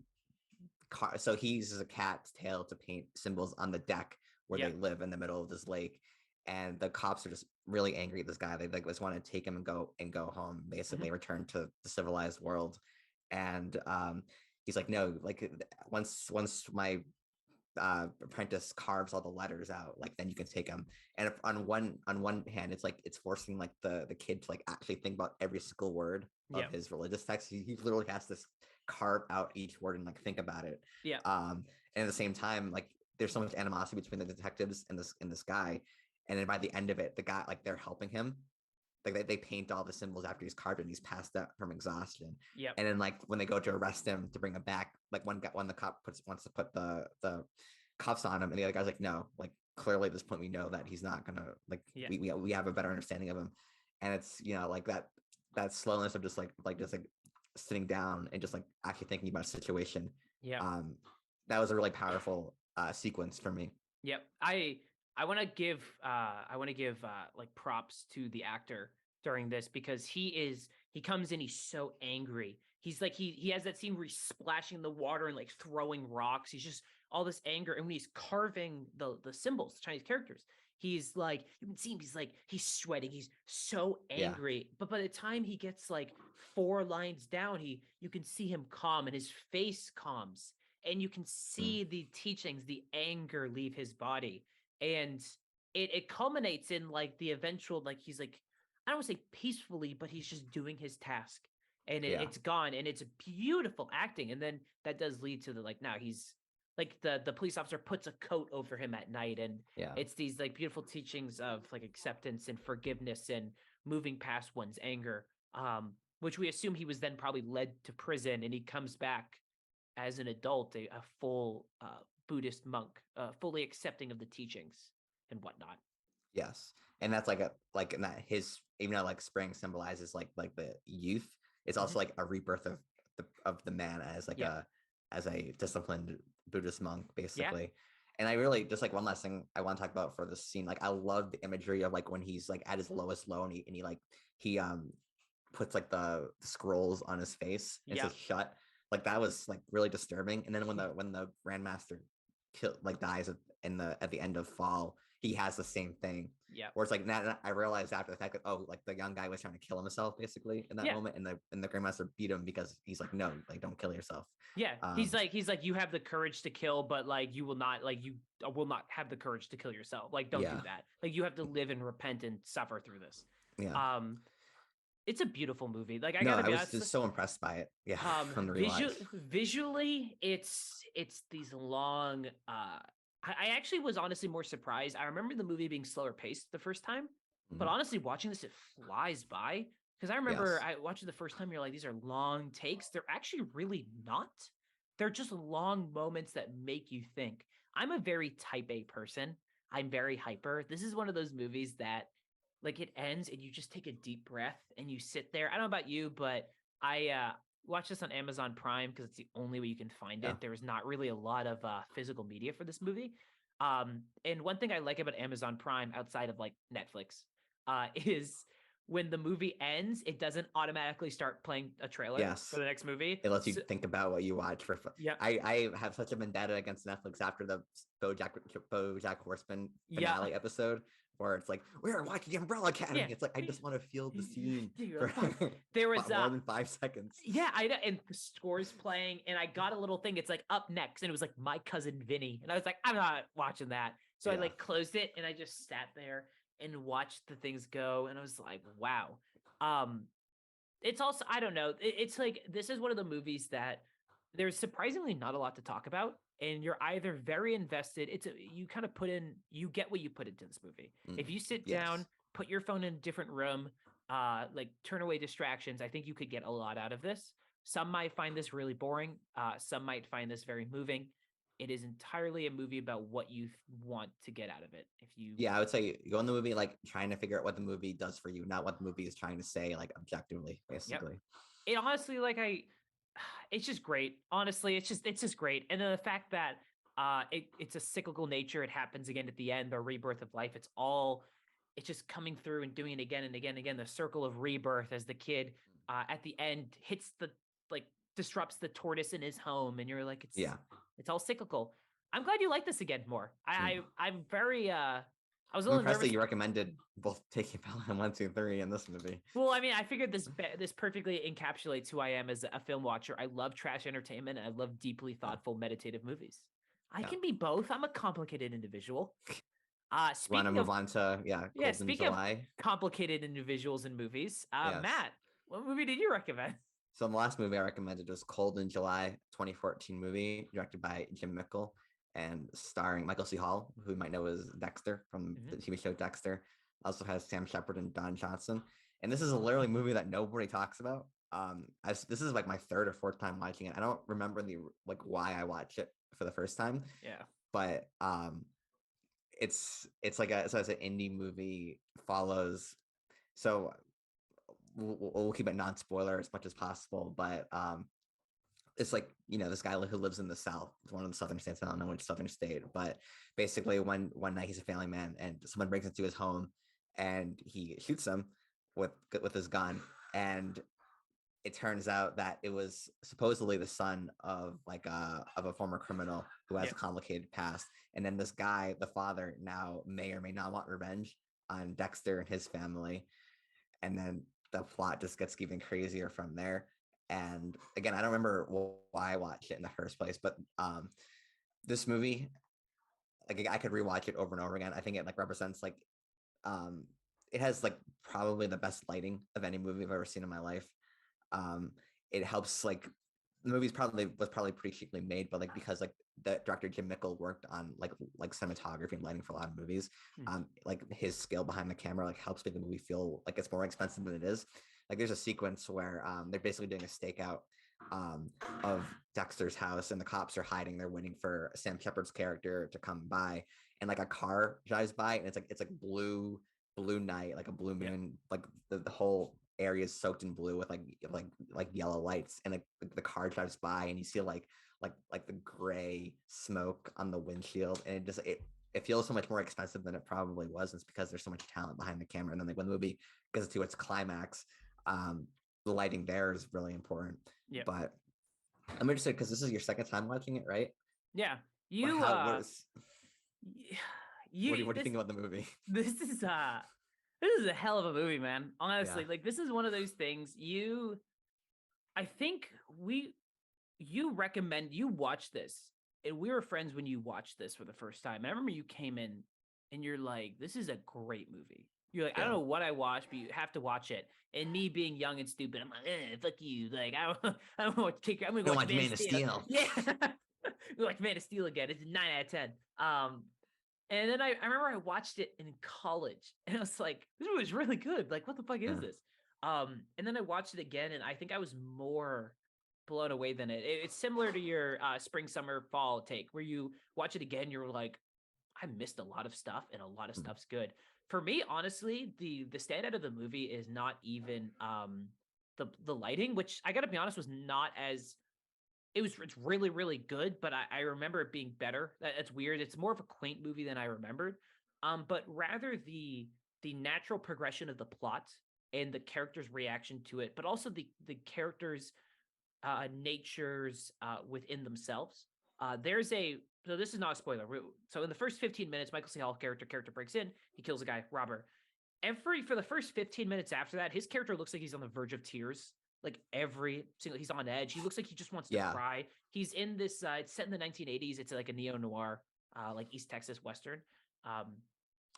so he uses a cat's tail to paint symbols on the deck where they live in the middle of this lake, and the cops are just really angry at this guy. They like just want to take him and go home, basically return to the civilized world. And he's like, no, like once my apprentice carves all the letters out, like then you can take them. And if on one hand it's like it's forcing like the kid to like actually think about every single word of his religious text. He literally has to carve out each word and like think about it. And at the same time, like there's so much animosity between the detectives and this guy, and then by the end of it, the guy, like they're helping him, like they paint all the symbols after he's carved and he's passed out from exhaustion. And then like when they go to arrest him to bring him back, like one the cop wants to put the cuffs on him, and the other guy's like, no, like clearly at this point we know that he's not gonna like we have a better understanding of him. And it's like that slowness of just like sitting down and just like actually thinking about a situation. That was a really powerful sequence for me. I want to give like props to the actor during this because he comes in, he's so angry. He's like he has that scene where he's splashing the water and like throwing rocks. He's just all this anger, and when he's carving the symbols, the Chinese characters, he's like, you can see him, he's sweating, he's so angry. But by the time he gets like 4 lines down, you can see him calm and his face calms, and you can see the teachings, the anger leave his body, and it culminates in like the eventual, like he's like, I don't want to say peacefully, but he's just doing his task, and it's gone, and it's beautiful acting. And then that does lead to the like, now he's like the police officer puts a coat over him at night, and it's these like beautiful teachings of like acceptance and forgiveness and moving past one's anger, which we assume he was then probably led to prison, and he comes back as an adult, a full Buddhist monk, fully accepting of the teachings and whatnot. Yes, and that's like in that his, even though like spring symbolizes like the youth, it's also like a rebirth of the man as like as a disciplined Buddhist monk, basically. And I really just like one last thing I want to talk about for this scene. Like I love the imagery of like when he's like at his lowest low, and he like he puts like the scrolls on his face and says shut. Like that was like really disturbing. And then when the Grandmaster dies at the end of Fall, he has the same thing. Yeah. Where it's like now I realized after the fact that, oh, like the young guy was trying to kill himself basically in that moment, and the Grandmaster beat him because he's like, no, like don't kill yourself. Yeah. He's like, you have the courage to kill, but like you will not have the courage to kill yourself. Like, don't do that. Like you have to live and repent and suffer through this. Yeah. It's a beautiful movie. Like I was just so impressed by it. Yeah. On the visually, it's these long. I actually was honestly more surprised. I remember the movie being slower paced the first time, but honestly, watching this, it flies by. Because I remember I watched it the first time. You're like, these are long takes. They're actually really not. They're just long moments that make you think. I'm a very type A person. I'm very hyper. This is one of those movies that, like, it ends and you just take a deep breath and you sit there. I don't know about you, but I watched this on Amazon Prime because it's the only way you can find it. There was not really a lot of physical media for this movie. And one thing I like about Amazon Prime outside of like Netflix is when the movie ends, it doesn't automatically start playing a trailer for the next movie. It lets you think about what you watch for fun. Yeah. I have such a vendetta against Netflix after the BoJack Horseman finale episode, where it's like, we're watching the Umbrella Academy. It's like, I just want to feel the scene. There was more than 5 seconds. Yeah, and the score's playing, and I got a little thing. It's like up next, and it was like My Cousin Vinny, and I was like, I'm not watching that. So I like closed it, and I just sat there and watched the things go, and I was like, wow. It's also, I don't know, it's like, this is one of the movies that there's surprisingly not a lot to talk about, and you're either very invested, you kind of you get what you put into this movie. If you sit down, put your phone in a different room, like turn away distractions, I think you could get a lot out of this. Some might find this really boring. Some might find this very moving. It is entirely a movie about what you want to get out of it. I would say go in the movie like trying to figure out what the movie does for you, not what the movie is trying to say, like objectively, basically. It honestly, like it's just great. Honestly, it's just great. And then the fact that it's a cyclical nature. It happens again at the end, the rebirth of life. It's just coming through and doing it again and again and again. The circle of rebirth as the kid at the end hits disrupts the tortoise in his home, and you're like, it's all cyclical. I'm glad you like this again more. I'm very I was a little impressed nervous that you recommended both Taking Pelham 1, 2, 3 in this movie. Well, I mean, I figured this perfectly encapsulates who I am as a film watcher. I love trash entertainment, and I love deeply thoughtful, meditative movies. I can be both. I'm a complicated individual. Want to move on to speaking of complicated individuals in movies, Matt, what movie did you recommend? So the last movie I recommended was Cold in July, 2014 movie directed by Jim Mickle and starring Michael C. Hall, who you might know as Dexter from the TV show Dexter. Also has Sam Shepard and Don Johnson. And this is a literally movie that nobody talks about. This is like my 3rd or 4th time watching it. I don't remember why I watched it for the first time. Yeah. But it's an indie movie, follows. So we'll keep it non-spoiler as much as possible, but it's like, this guy who lives in the South, one of the southern states, I don't know which southern state, but basically one night he's a family man and someone breaks into his home and he shoots him, with his gun, and it turns out that it was supposedly the son of a former criminal who has Yeah. a complicated past. And then this guy, the father, now may or may not want revenge on Dexter and his family. And then the plot just gets even crazier from there. And again, I don't remember why I watched it in the first place, but this movie, like I could rewatch it over and over again. I think it like represents like um it has like probably the best lighting of any movie I've ever seen in my life. It helps like the movie's probably pretty cheaply made, but like because like the director Jim Mickle worked on like cinematography and lighting for a lot of movies, like his skill behind the camera like helps make the movie feel like it's more expensive than it is. Like there's a sequence where they're basically doing a stakeout of Dexter's house, and the cops are hiding. They're waiting for Sam Shepard's character to come by, and like a car drives by, and it's like blue night, like a blue moon, like the whole area is soaked in blue with like yellow lights, and like the car drives by, and you see like the gray smoke on the windshield, and it feels so much more expensive than it probably was. It's because there's so much talent behind the camera, and then like when the movie gets to its climax, the lighting there is really important. Yeah. But I'm interested because this is your second time watching it, right? Yeah. You what do you think about the movie? This is a hell of a movie, man. Honestly, like this is one of those things I think you watch this, and we were friends when you watched this for the first time. And I remember you came in and you're like, this is a great movie. You're like, I don't know what I watched, but you have to watch it. And me being young and stupid, I'm like, fuck you. Like, I don't want to take. I'm gonna watch Man of Steel. Yeah, like Man of Steel again. It's a 9 out of 10. And then I remember I watched it in college, and I was like, this movie is really good. Like, what the fuck is this? And then I watched it again, and I think I was more blown away than it. It's similar to your spring, summer, fall take, where you watch it again, you're like, I missed a lot of stuff, and a lot of stuff's good. For me, honestly, the standout of the movie is not even the lighting, which I gotta be honest was not as it's really, really good, but I remember it being better. That's weird. It's more of a quaint movie than I remembered. But rather the natural progression of the plot and the characters' reaction to it, but also the characters' natures within themselves. So this is not a spoiler. So in the first 15 minutes, Michael C. Hall character breaks in, he kills a guy, robber. For the first 15 minutes after that, his character looks like he's on the verge of tears. Like every single, he's on edge. He looks like he just wants to cry. He's in this. It's set in the 1980s. It's like a neo noir, like East Texas Western,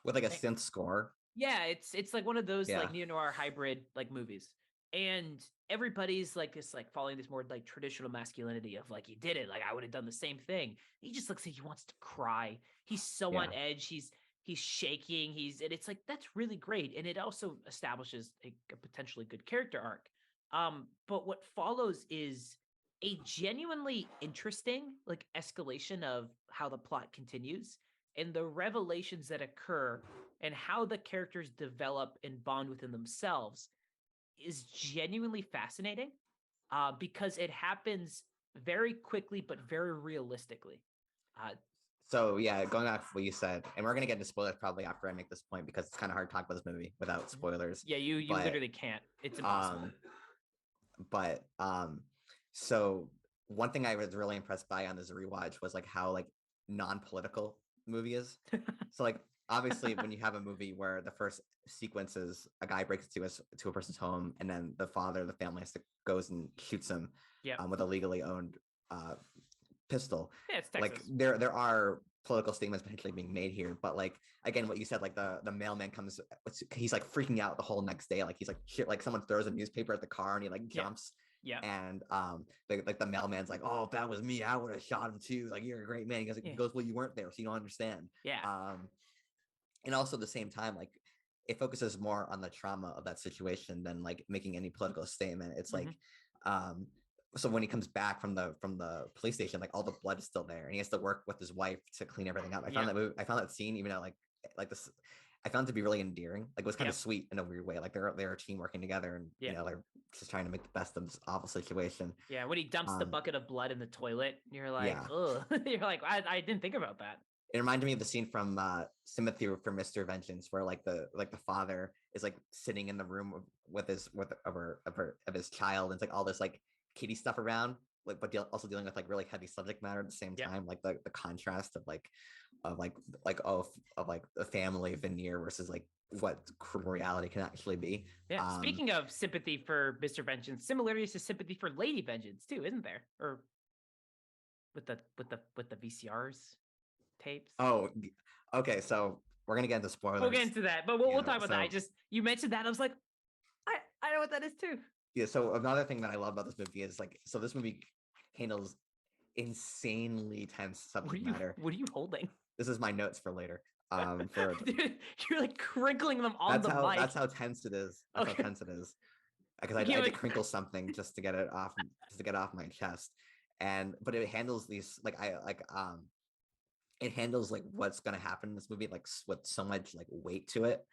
with like a synth score. Yeah, it's like one of those like neo noir hybrid like movies, and everybody's like this like following this more like traditional masculinity of like, he did it, like I would have done the same thing. He just looks like he wants to cry. He's so on edge. He's shaking. And it's like, that's really great, and it also establishes a potentially good character arc. But what follows is a genuinely interesting like escalation of how the plot continues and the revelations that occur and how the characters develop and bond within themselves is genuinely fascinating, because it happens very quickly but very realistically. So yeah, going off what you said, and we're gonna get into spoilers probably after I make this point because it's kind of hard to talk about this movie without spoilers. Yeah, you literally can't. It's impossible. So one thing I was really impressed by on this rewatch was like how like non-political movie is. So like obviously when you have a movie where the first sequence is a guy breaks to a person's home, and then the father of the family goes and shoots him with a legally owned pistol. Yeah, it's Texas. Like there are political statements potentially being made here, but like again what you said, like the mailman comes, he's like freaking out the whole next day, like he's like shit, like someone throws a newspaper at the car and he like jumps. And the mailman's like, oh, if that was me, I would have shot him too, like you're a great man. He goes well, you weren't there, so you don't understand. And also at the same time, like it focuses more on the trauma of that situation than like making any political statement. It's like so when he comes back from the police station, like all the blood is still there, and he has to work with his wife to clean everything up. I found that scene, even though like this, I found it to be really endearing. Like it was kind of sweet in a weird way. Like they're a team working together, and you know they're just trying to make the best of this awful situation. Yeah, when he dumps the bucket of blood in the toilet, you're like, ugh. You're like, I didn't think about that. It reminded me of the scene from Sympathy for Mr. Vengeance, where like the father is like sitting in the room with his child, and it's like all this like kitty stuff around, like also dealing with like really heavy subject matter at the same time, like the contrast of the family veneer versus like what reality can actually be. Yeah. Speaking of Sympathy for Mr. Vengeance, similarities to Sympathy for Lady Vengeance too, isn't there? Or with the VCRs tapes. Oh, okay. So we're gonna get into spoilers. We'll get into that, but we'll talk about that. You mentioned that, I was like, I know what that is too. Yeah. So another thing that I love about this movie is like, so this movie handles insanely tense subject matter. What are you holding? This is my notes for later. You're like crinkling them on the mic. That's how tense it is. How tense it is. Because I had to crinkle something just to get it off, my chest. But it handles these it handles like what's gonna happen in this movie like with so much like weight to it.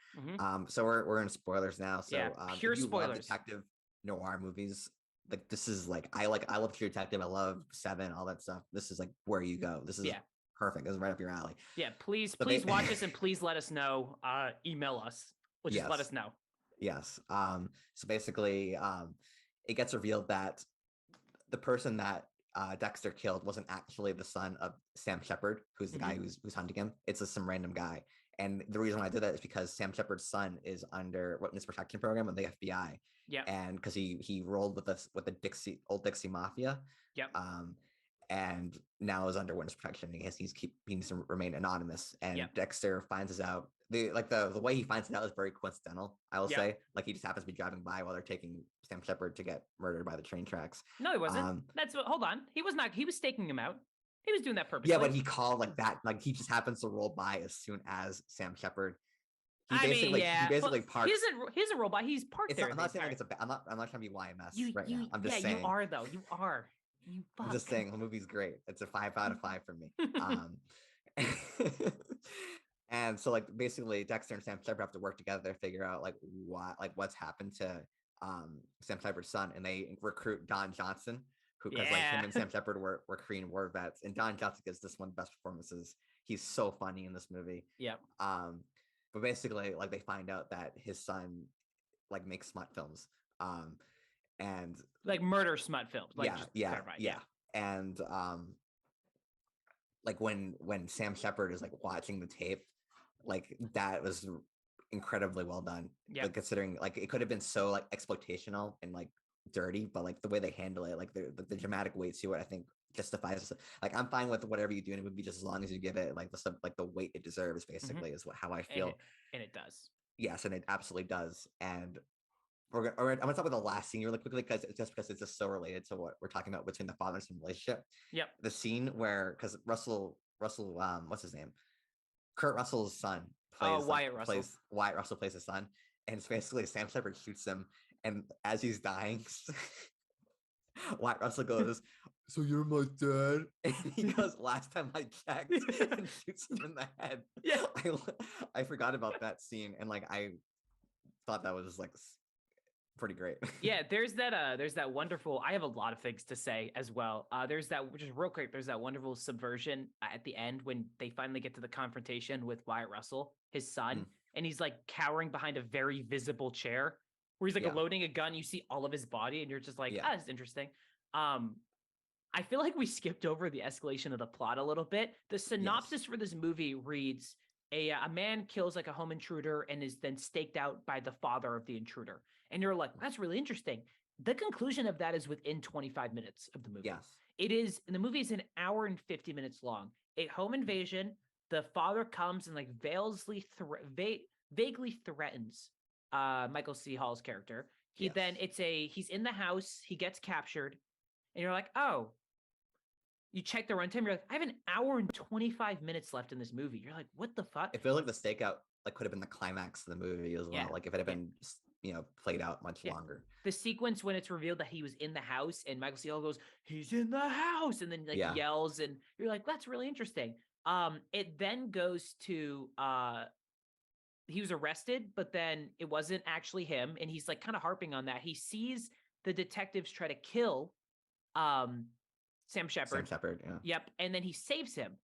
So we're in spoilers now. So pure if you spoilers. love detective noir movies, like this is like I love True Detective. I love Seven, all that stuff. This is like where you go. This is perfect. This is right up your alley. Yeah, please watch us and please let us know. Email us. Just let us know. Yes. So basically, it gets revealed that the person that Dexter killed wasn't actually the son of Sam Shepard, who's the guy who's hunting him. It's just some random guy. And the reason why I did that is because Sam Shepard's son is under witness protection program with the FBI. Yeah. And because he rolled with us with the old Dixie Mafia. Yep. And now is under witness protection. He needs to remain anonymous. And Dexter finds us out. The way he finds it out is very coincidental, I will say. Like he just happens to be driving by while they're taking Sam Shepard to get murdered by the train tracks. No, he wasn't. Hold on. He was not. He was staking him out. He was doing that purposely. Yeah, but he called like that. Like he just happens to roll by as soon as Sam Shepard. He basically parked. He doesn't roll by. He's parked there. I'm not saying like it's a. I'm not trying to be YMS right now. I'm just saying. You are though. You are. You fuck. I'm just saying the movie's great. It's a 5 out of 5 for me. And so like basically Dexter and Sam Shepard have to work together to figure out like what's happened to Sam Shepard's son, and they recruit Don Johnson, who because like him and Sam Shepard were Korean War vets, and Don Johnson gives this one of the best performances. He's so funny in this movie. Yep. But basically like they find out that his son like makes smut films. And like murder smut films. Like yeah. And like when Sam Shepard is like watching the tape, like that was incredibly well done. Yeah. Like considering like it could have been so like exploitational and like dirty, but like the way they handle it, like the dramatic weight to it, I think justifies it. Like I'm fine with whatever you do in a movie just as long as you give it like the weight it deserves, basically, is how I feel. And it does. Yes, and it absolutely does. And I'm gonna talk about the last scene really quickly because it's just so related to what we're talking about between the father and son relationship. Yep. The scene where because Russell what's his name? Kurt Russell's son plays Wyatt Russell plays his son, and it's basically Sam Shepard shoots him, and as he's dying, Wyatt Russell goes, "So you're my dad?" And he goes, "Last time I checked," and shoots him in the head. Yeah, I forgot about that scene, and like I thought that was like pretty great. Yeah, there's that wonderful. I have a lot of things to say as well. There's that just real quick. There's that wonderful subversion at the end when they finally get to the confrontation with Wyatt Russell, his son, and he's like cowering behind a very visible chair where he's like loading a gun. You see all of his body, and you're just like, that's interesting. I feel like we skipped over the escalation of the plot a little bit. The synopsis for this movie reads: a man kills like a home intruder and is then staked out by the father of the intruder. And you're like, that's really interesting. The conclusion of that is within 25 minutes of the movie. Yes. It is, and the movie is an hour and 50 minutes long. A home invasion, the father comes and like vaguely threatens Michael C. Hall's character. He's in the house, he gets captured, and you're like, oh, you check the runtime, you're like, I have an hour and 25 minutes left in this movie. You're like, what the fuck? It feels like the stakeout like could have been the climax of the movie as well. Yeah. Like if it had been played out much longer. The sequence when it's revealed that he was in the house and Michael C. Hall goes, he's in the house, and then yells, and you're like, that's really interesting. It then goes to he was arrested, but then it wasn't actually him, and he's like kind of harping on that. He sees the detectives try to kill Sam Shepard. Yeah. Yep. And then he saves him.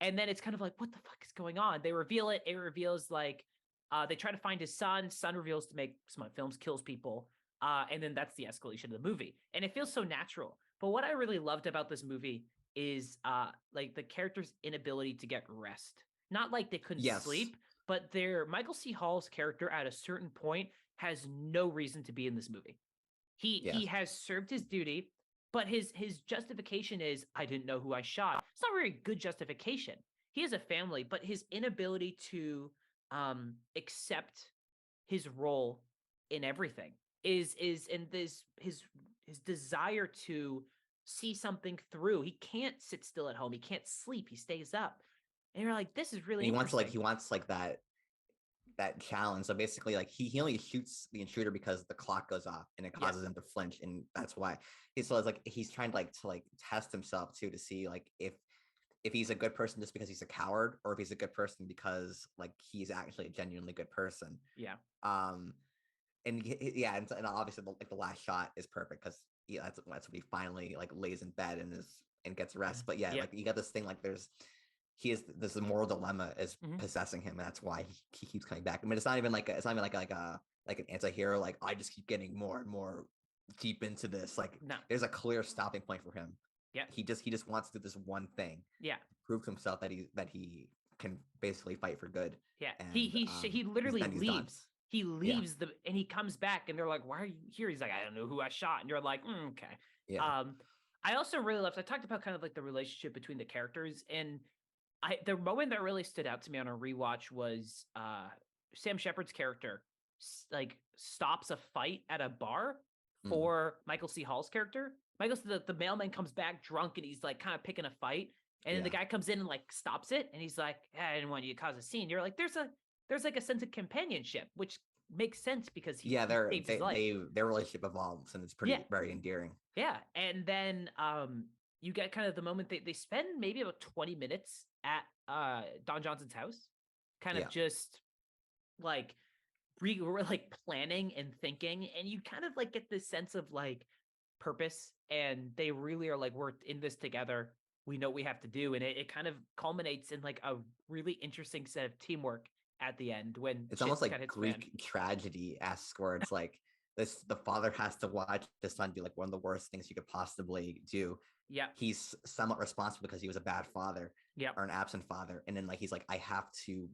And then it's kind of like, what the fuck is going on? They reveal it. It reveals like they try to find his son. Son reveals to make smut films, kills people. And then that's the escalation of the movie. And it feels so natural. But what I really loved about this movie is like the character's inability to get rest. Not like they couldn't Yes. sleep, but their Michael C. Hall's character at a certain point has no reason to be in this movie. He has served his duty, but his justification is, I didn't know who I shot. It's not a very good justification. He has a family, but his inability to accept his role in everything is in this his desire to see something through. He can't sit still at home. He can't sleep. He stays up. And you're like, this is really he interesting. wants like that challenge. So basically, like he only shoots the intruder because the clock goes off and it causes him to flinch, and that's why so it's like he's trying to test himself too, to see like if he's a good person just because he's a coward, or if he's a good person because like he's actually a genuinely good person. Yeah. And and obviously the last shot is perfect because that's when he finally like lays in bed and gets rest. But like you got this thing, like this moral dilemma is possessing him, and that's why he keeps coming back. I mean, it's not even like an anti-hero, like I just keep getting more and more deep into this. Like there's a clear stopping point for him. Yeah. He just wants to do this one thing. Yeah. Prove to himself that he can basically fight for good. Yeah. And, he literally leaves. Done. He leaves and he comes back, and they're like, why are you here? He's like, I don't know who I shot. And you're like, okay. Yeah. I also really loved, I talked about kind of like the relationship between the characters, and the moment that really stood out to me on a rewatch was Sam Shepard's character like stops a fight at a bar for Michael C. Hall's character. The mailman comes back drunk, and he's like kind of picking a fight, and then the guy comes in and like stops it, and he's like, I didn't want you to cause a scene. You're like, there's like a sense of companionship, which makes sense because he saved his life. Their relationship evolves, and it's very endearing. Yeah. And then you get kind of the moment they spend maybe about 20 minutes at Don Johnson's house, kind of just like we're like planning and thinking, and you kind of like get this sense of like purpose, and they really are like, we're in this together, we know what we have to do, and it kind of culminates in like a really interesting set of teamwork at the end, when it's almost like Greek tragedy-esque, where it's like the father has to watch his son do like one of the worst things you could possibly do. Yeah. He's somewhat responsible because he was a bad father, or an absent father, and then like he's like, I have to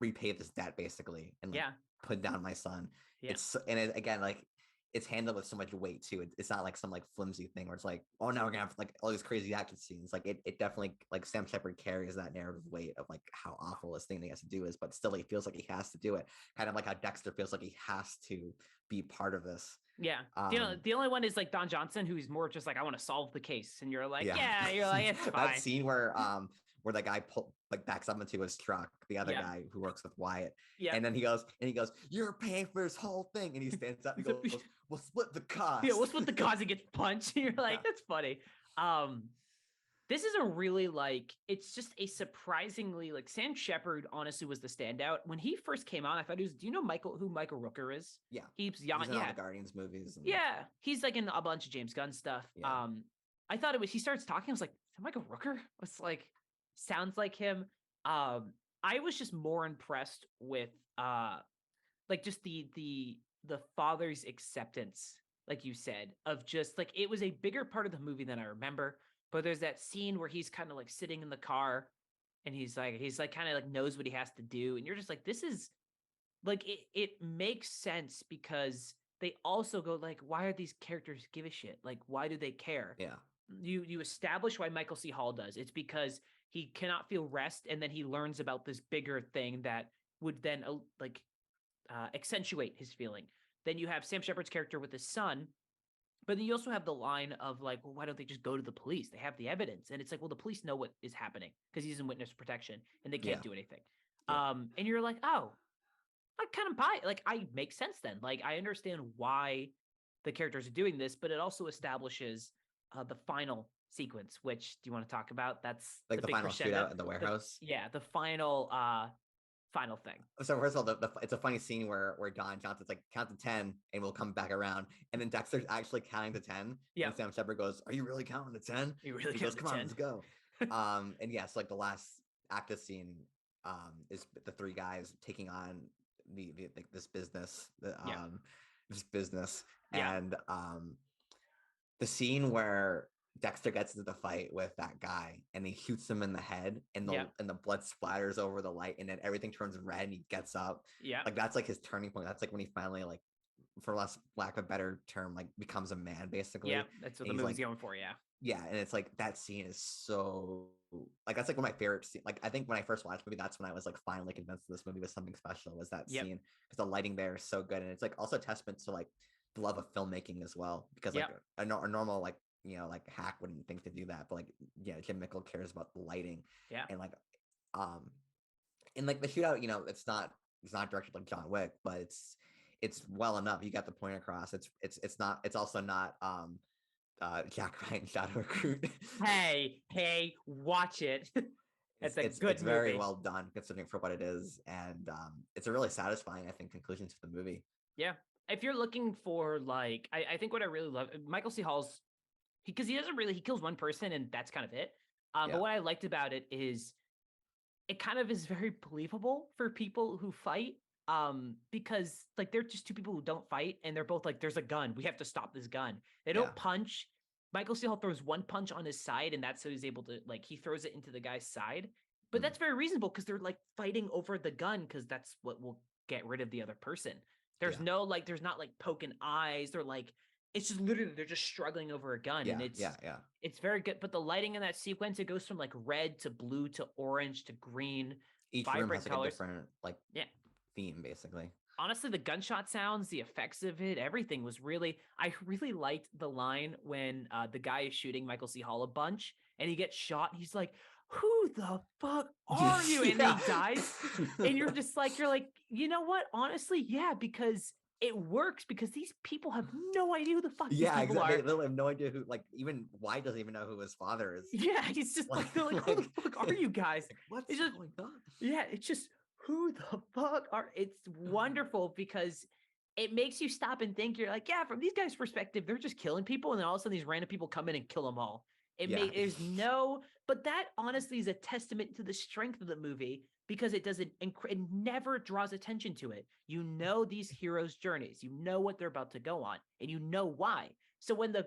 repay this debt basically, and like put down my son. Again, like it's handled with so much weight too. It's not like some like flimsy thing where it's like, oh, now we're gonna have like all these crazy action scenes. Like it definitely, like Sam Shepard carries that narrative weight of like how awful this thing that he has to do is, but still he feels like he has to do it. Kind of like how Dexter feels like he has to be part of this. Yeah. The only one is like Don Johnson, who's more just like, I want to solve the case. And you're like, you're like, it's fine. That scene where the guy backs up into his truck, the other guy who works with Wyatt. Yeah. And then he goes, you're paying for this whole thing. And he stands up and goes, we'll split the cost. Yeah, we'll split the cost. He gets punched. You're like, that's funny. This is a really like, it's just a surprisingly like, Sam Shepard honestly was the standout. When he first came on, I thought he was, do you know who Michael Rooker is? Yeah. He's in all the Guardians movies. He's like in a bunch of James Gunn stuff. Yeah. I thought he starts talking, I was like, is that Michael Rooker? It's like, sounds like him. I was just more impressed with like just the father's acceptance, like you said, of just like, it was a bigger part of the movie than I remember. But there's that scene where he's kind of like sitting in the car, and he's like kind of like knows what he has to do, and you're just like, this is like, it makes sense, because they also go like, why are these characters give a shit? Like, why do they care? Yeah. You establish why Michael C. Hall does. It's because he cannot feel rest, and then he learns about this bigger thing that would then accentuate his feeling. Then you have Sam Shepard's character with his son, but then you also have the line of like, well, why don't they just go to the police? They have the evidence. And it's like, well, the police know what is happening because he's in witness protection and they can't do anything. Yeah. And you're like, oh, I kind of buy it. Like, I make sense then. Like, I understand why the characters are doing this, but it also establishes the final sequence, which do you want to talk about? That's like the final shootout in the warehouse. The final thing. So first of all, it's a funny scene where Don Johnson's like, count to 10 and we'll come back around, and then Dexter's actually counting to 10. Yeah. And Sam Shepard goes, are you really counting to 10? You really goes, come on, let's go. And yes, like the last active scene is the three guys taking on like this business, Yeah. this business, Yeah. and the scene where Dexter gets into the fight with that guy and he shoots him in the head and Yeah. the blood splatters over the light and then everything turns red and he gets up. Yeah. Like that's like his turning point. That's like when he finally like, for less lack of a better term, like becomes a man basically. Yeah. That's what And the he's movie's like, going for. Yeah. yeah, and it's like that scene is so like that's like one of my favorite scenes. Like I think when I first watched the movie, that's when I was like finally convinced this movie was something special. Was that Yep. scene because the lighting there is so good, and it's like also a testament to like the love of filmmaking as well. Because like Yep. a normal like like hack wouldn't think to do that, but like Jim Mickle cares about the lighting. Yeah. And like um and like the shootout, it's not directed like John Wick, but it's well enough. You got the point across. It's also not Jack Ryan Shadow Recruit. Hey, watch it. It's a good It's very movie. well done considering for what it is, and it's a really satisfying, I think, conclusion to the movie. Yeah. If you're looking for like, I think what I really love, Michael C. Hall's, because he doesn't really, he kills one person and that's kind of it. Yeah. But what I liked about it is it kind of is very believable for people who fight. Because like they're just two people who don't fight and they're both like, there's a gun. We have to stop this gun. They don't Yeah. punch. Michael C. Hall throws one punch on his side, and that's how he's able to like he throws it into the guy's side. But that's very reasonable because they're like fighting over the gun because that's what will get rid of the other person. There's Yeah. no like, there's not like poking eyes. They're like, it's just literally they're just struggling over a gun, Yeah, and it's yeah. it's very good. But the lighting in that sequence, it goes from like red to blue to orange to green, Each room vibrant has like colors. a different like Yeah. theme, basically. Honestly, the gunshot sounds, the effects of it, everything was really, I really liked the line when the guy is shooting Michael C. Hall a bunch and he gets shot. And he's like, who the fuck are you? And then he dies. And you're like, you know what? Honestly, yeah, because it works because these people have no idea who the fuck these people exactly. are. They literally have no idea who, like, even White doesn't even know who his father is. Yeah, he's just like, they're like, who the fuck are you guys? What's it's just, going on? Yeah, it's just, who the fuck are, it's wonderful because it makes you stop and think. You're like, yeah, from these guys' perspective, they're just killing people. And then all of a sudden these random people come in and kill them all. There's no, but that honestly is a testament to the strength of the movie because it doesn't, it never draws attention to it. You know these heroes' journeys, you know what they're about to go on, and you know why. So when the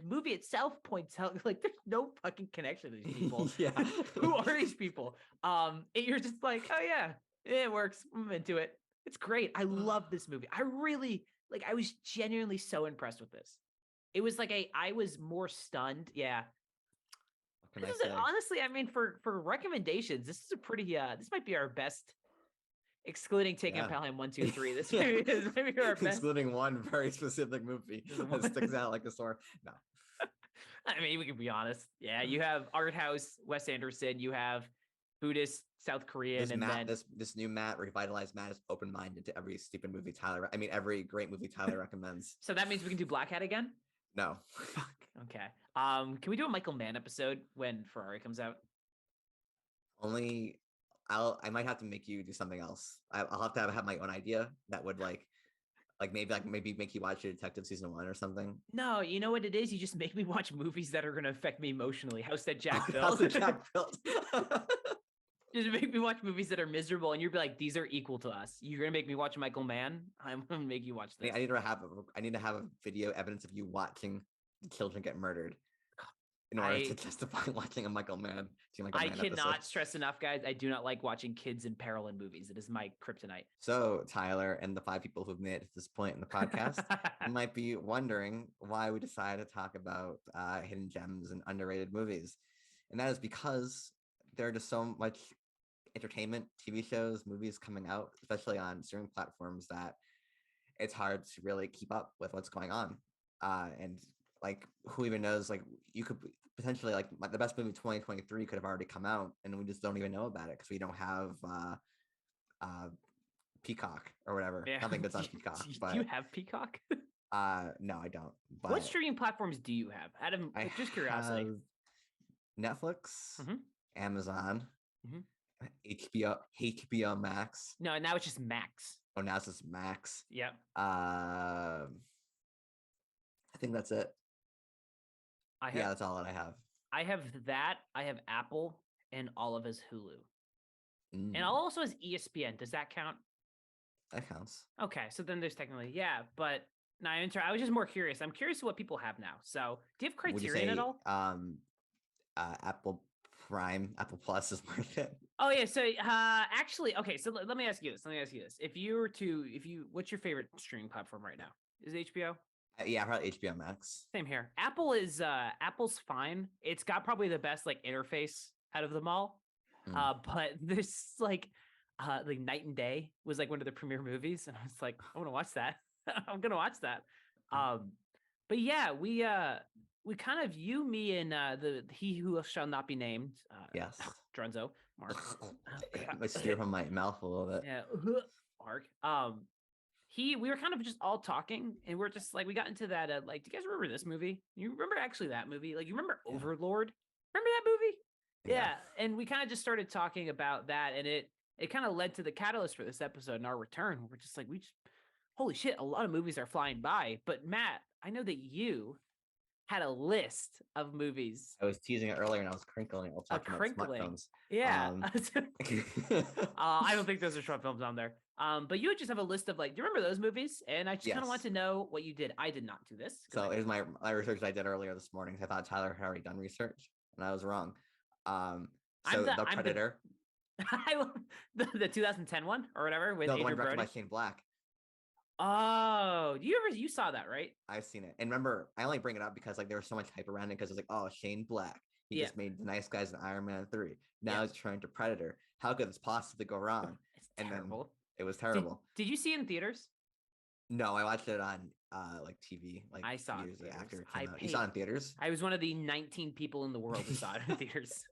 movie itself points out, like, there's no fucking connection to these people. Yeah. Who are these people? And you're just like, oh yeah, it works. I'm into it. It's great. I love this movie. I really like. I was genuinely so impressed with this. It was like I was more stunned. Yeah. What can I say? Honestly, I mean, for recommendations, this is a pretty. This might be our best, excluding Taking Pelham 1, 2, 3. This maybe is maybe our best, excluding one very specific movie that sticks out like a sore. No. I mean, we can be honest. Yeah, you have art house Wes Anderson. You have Buddhist South Korean, This and Matt, then this new Matt, revitalized Matt, is open-minded to every stupid movie every great movie Tyler recommends. So that means we can do Black Hat again? No. Fuck. Okay. Can we do a Michael Mann episode when Ferrari comes out? Only I might have to make you do something else. I'll have to have my own idea that would maybe make you watch Detective Season 1 or something. No, you know what it is? You just make me watch movies that are going to affect me emotionally. House that Jack built. House that Jack built. Just make me watch movies that are miserable, and you'll be like, "These are equal to us." You're gonna make me watch Michael Mann. I'm gonna make you watch this. I need to have a video evidence of you watching children get murdered in order to justify watching a Michael Mann. I cannot stress enough, guys. I do not like watching kids in peril in movies. It is my kryptonite. So Tyler and the 5 people who've made it to this point in the podcast might be wondering why we decided to talk about hidden gems and underrated movies, and that is because there are just so much entertainment, TV shows, movies coming out, especially on streaming platforms, that it's hard to really keep up with what's going on. And like, who even knows? Like, you could potentially, like, the best movie 2023 could have already come out, and we just don't even know about it because we don't have Peacock or whatever. Yeah. Nothing that's on Peacock. Do you have Peacock? No, I don't. But what streaming platforms do you have? Adam, just curiosity. Netflix, Amazon, HBO Max. No, now it's just Max. Oh, now it's just Max. Yep. I think that's it. That's all that I have. I have that. I have Apple and all of his Hulu. And Mm, I'll also has ESPN. Does that count? that counts. Okay, so then there's technically, yeah, but no, I was just more curious. I'm curious what people have now. So do you have Would you Criterion at say all? Apple Prime, Apple Plus is worth it? Oh yeah, so actually, okay, so let me ask you this. Let me ask you this. What's your favorite streaming platform right now? Is it HBO? Yeah, probably HBO Max. Same here. Apple's fine. It's got probably the best like interface out of them all. Mm. But this like Night and Day was like one of the premiere movies, and I was like, I want to watch that. I'm gonna watch that. But yeah, we kind of me and the he who shall not be named. Yes. Drunzo, Mark. I steer from my mouth a little bit. Yeah, Mark. We were kind of just all talking, and we're just like we got into that. Like, do you guys remember this movie? You remember actually that movie? Like, you remember Overlord? Remember that movie? Yeah. And we kind of just started talking about that, and it kind of led to the catalyst for this episode and our return. We're just like, holy shit, a lot of movies are flying by. But Matt, I know that you had a list of movies. I was teasing it earlier and I was crinkling. I'll talk about smart films. Yeah. I don't think those are short films on there. But you would just have a list of like, do you remember those movies? And I just kind of want to know what you did. I did not do this. So here's my research I did earlier this morning. I thought Tyler had already done research, and I was wrong. The Predator. The 2010 one or whatever with Adrian the one directed Brody. by Shane Black. Oh, you saw that, right? I've seen it. And remember, I only bring it up because like there was so much hype around it because it was like, oh, Shane Black. He just made The Nice Guys in Iron Man 3. Now he's trying to Predator. How could this possibly go wrong? It's terrible. Then it was terrible. Did you see it in theaters? No, I watched it on like TV. Like I saw years it after it came out. You saw it in theaters? I was one of the 19 people in the world who saw it in theaters.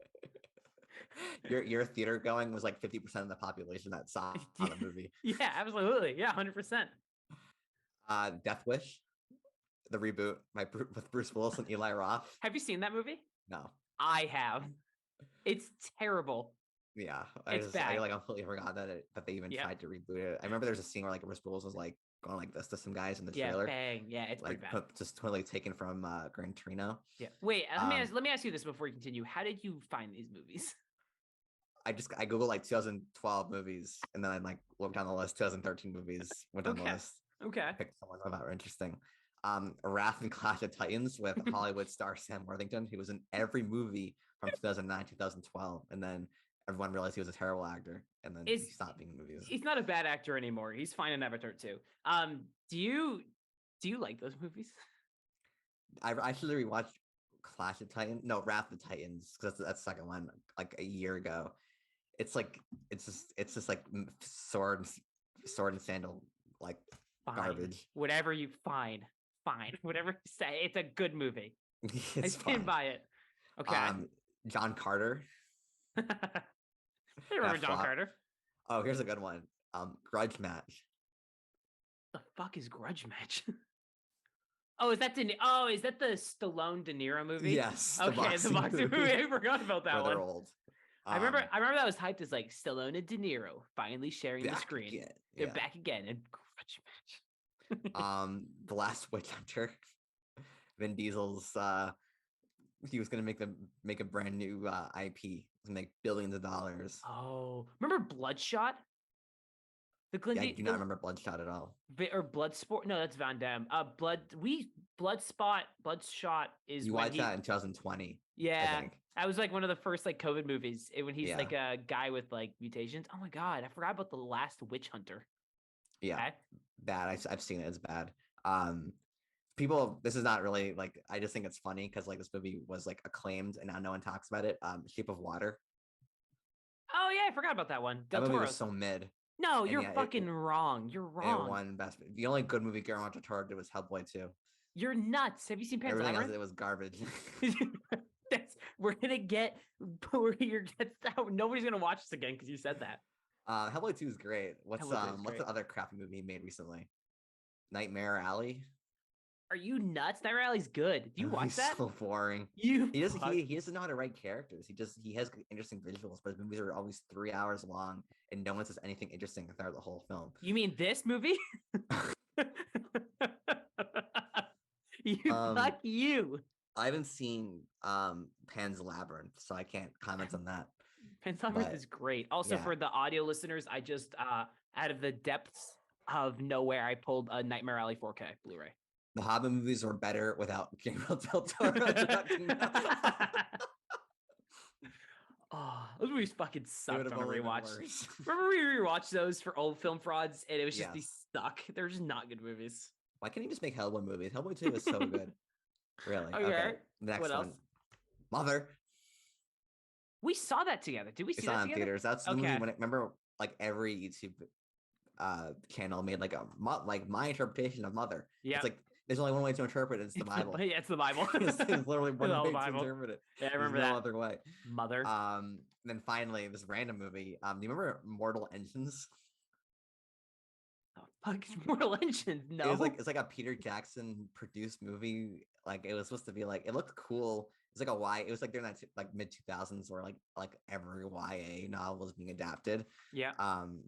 Your theater going was like 50% of the population that saw the movie. Yeah, absolutely. Yeah, 100%. Death Wish, the reboot with Bruce Willis and Eli Roth. Have you seen that movie? No. I have. It's terrible. Yeah, bad. I like completely forgot that they even tried to reboot it. I remember there's a scene where like Bruce Willis was like going like this to some guys in the trailer. Yeah, bang. Yeah, it's like pretty bad. Just totally taken from Gran Torino. Yeah. Wait, let me ask you this before we continue. How did you find these movies? I googled like 2012 movies, and then I like looked down the list. 2013 movies went down the list. Okay. Picked someone that were interesting. Wrath and Clash of Titans with Hollywood star Sam Worthington. He was in every movie from 2009, 2012, and then everyone realized he was a terrible actor, and then he stopped being in movies. He's not a bad actor anymore. He's fine in Avatar too. Do you like those movies? I actually rewatched Wrath of the Titans, because that's the second one, like a year ago. It's just like sword and sandal like fine. Garbage. Whatever you fine. Whatever you say, it's a good movie. I stand by it. Okay. John Carter. I remember John Carter. Oh, here's a good one. Grudge Match. The fuck is Grudge Match? Oh, is that the Stallone De Niro movie? Yes. Okay, the boxing movie. I forgot about that one. They're old. I remember that was hyped as like Stallone and De Niro finally sharing the screen. Again. They're back again in Grudge Match. The Last Witch Hunter. Vin Diesel's he was gonna make a brand new IP to make billions of dollars. Oh, remember Bloodshot? I do not remember Bloodshot at all. Or Bloodsport? No, that's Van Damme. Bloodshot is you watched that in 2020. Yeah, that was like one of the first like COVID movies when he's like a guy with like mutations. Oh my god, I forgot about The Last Witch Hunter. Yeah, okay. Bad. I've seen it. It's bad. People, this is not really like. I just think it's funny because like this movie was like acclaimed and now no one talks about it. Shape of Water. Oh yeah, I forgot about that one. That movie was so mid. No, you're fucking wrong. You're wrong. It won best. The only good movie Guillermo del Toro did was Hellboy 2. You're nuts. Have you seen Pan's Everything Labyrinth? else it was garbage. Nobody's gonna watch this again because you said that. Hellboy 2 is great. What's the other crappy movie he made recently? Nightmare Alley. Are you nuts? Nightmare Alley's good. Do you watch that? So boring. He doesn't know how to write characters. He has interesting visuals, but his movies are always 3 hours long, and no one says anything interesting throughout the whole film. You mean this movie? Fuck you. I haven't seen Pan's Labyrinth, so I can't comment on that. Pan's Labyrinth But is great. Also, yeah, for the audio listeners, I just out of the depths of nowhere, I pulled a Nightmare Alley 4K Blu-ray. the Hobbit movies were better without Guillermo del Toro directing them. Oh, those movies fucking It would sucked have on a only been rewatch. worse. Remember we rewatched those for old film frauds, and it was just Yes. these suck. They're just not good movies. Why can't he just make Hellboy movies? Hellboy 2 is so good. Really. Okay. Next What else? one. Mother. We saw that together. Did we see It's that on in together? theaters. That's the movie Okay. when remember like every YouTube channel made like like my interpretation of Mother. Yeah. It's like there's only one way to interpret it. It's the Bible. Yeah, it's the Bible. It's literally one The way to Bible. interpret it. Yeah, I There's remember no that. other way. Mother. And then finally, this random movie. Do you remember Mortal Engines? Oh, fucking Mortal Engines. No. It's like a Peter Jackson produced movie. Like it was supposed to be like it looked cool. It's like a Y. It was like during that like mid 2000s where like every YA novel was being adapted. Yeah.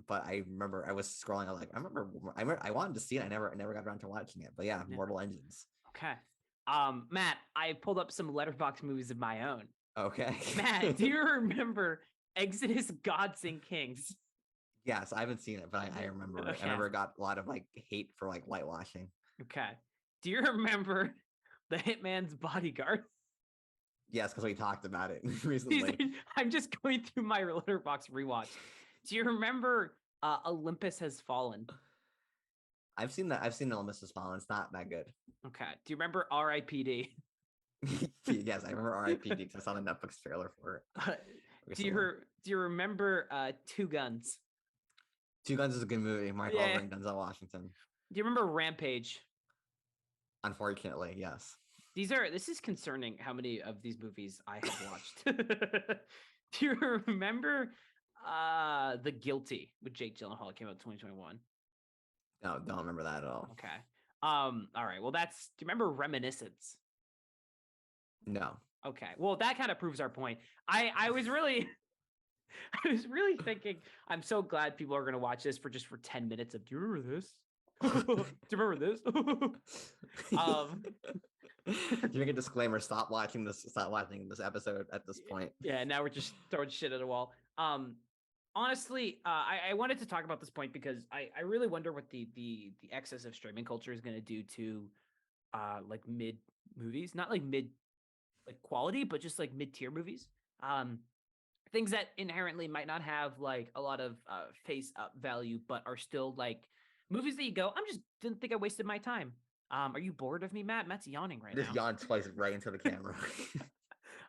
But I remember I was scrolling. I wanted to see it. I never got around to watching it. But yeah, Mortal Engines. Okay. Matt, I pulled up some Letterboxd movies of my own. Okay. Matt, do you remember Exodus: Gods and Kings? Yes, I haven't seen it, but I remember. Okay. I remember it got a lot of like hate for like whitewashing. Okay. Do you remember The Hitman's Bodyguard? Yes, because we talked about it recently. I'm just going through my Letterboxd rewatch. Do you remember Olympus Has Fallen? I've seen that. I've seen Olympus Has Fallen. It's not that good. Okay. Do you remember R.I.P.D.? Yes, I remember R.I.P.D. because I saw the Netflix trailer for it. Do you remember Two Guns? Two Guns is a good movie. Mark Wahlberg and Denzel Washington. Do you remember Rampage? Unfortunately, yes. This is concerning how many of these movies I have watched. Do you remember The Guilty with Jake Gyllenhaal? It came out in 2021. No, don't remember that at all. Okay. All right. Well, do you remember Reminiscence? No. Okay. Well, that kind of proves our point. I was really I was really thinking, I'm so glad people are going to watch this for 10 minutes of, do you remember this? Do you remember this? You make a disclaimer, stop watching this episode at this point. Yeah, now we're just throwing shit at a wall. Honestly, I wanted to talk about this point because I really wonder what the excess of streaming culture is going to do to like mid movies, not like mid like quality, but just like mid-tier movies. Things that inherently might not have like a lot of face up value, but are still like movies that you go, didn't think I wasted my time. Are you bored of me, Matt? Matt's yawning right now. Just yawned twice right into the camera.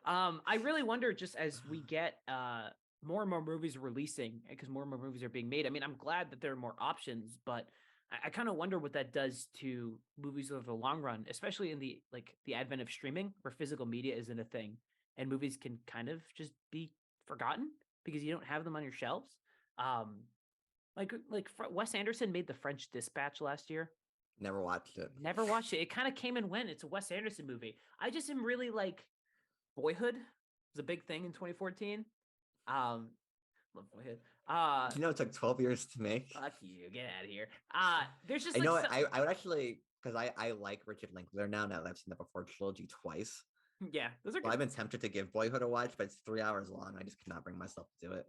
I really wonder, just as we get more and more movies releasing, because more and more movies are being made. I mean, I'm glad that there are more options, but I kind of wonder what that does to movies over the long run, especially in the advent of streaming, where physical media isn't a thing, and movies can kind of just be forgotten because you don't have them on your shelves. Wes Anderson made The French Dispatch last year. Never watched it. Never watched it. It kind of came and went. It's a Wes Anderson movie. I just am really like Boyhood was a big thing in 2014. Love Boyhood. You know, it took 12 years to make. Fuck you, get out of here. There's just I know I would actually, because I like Richard Linklater now that I've seen the Before trilogy twice. Yeah, those are good. I've been tempted to give Boyhood a watch, but it's 3 hours long. I just could not bring myself to do it.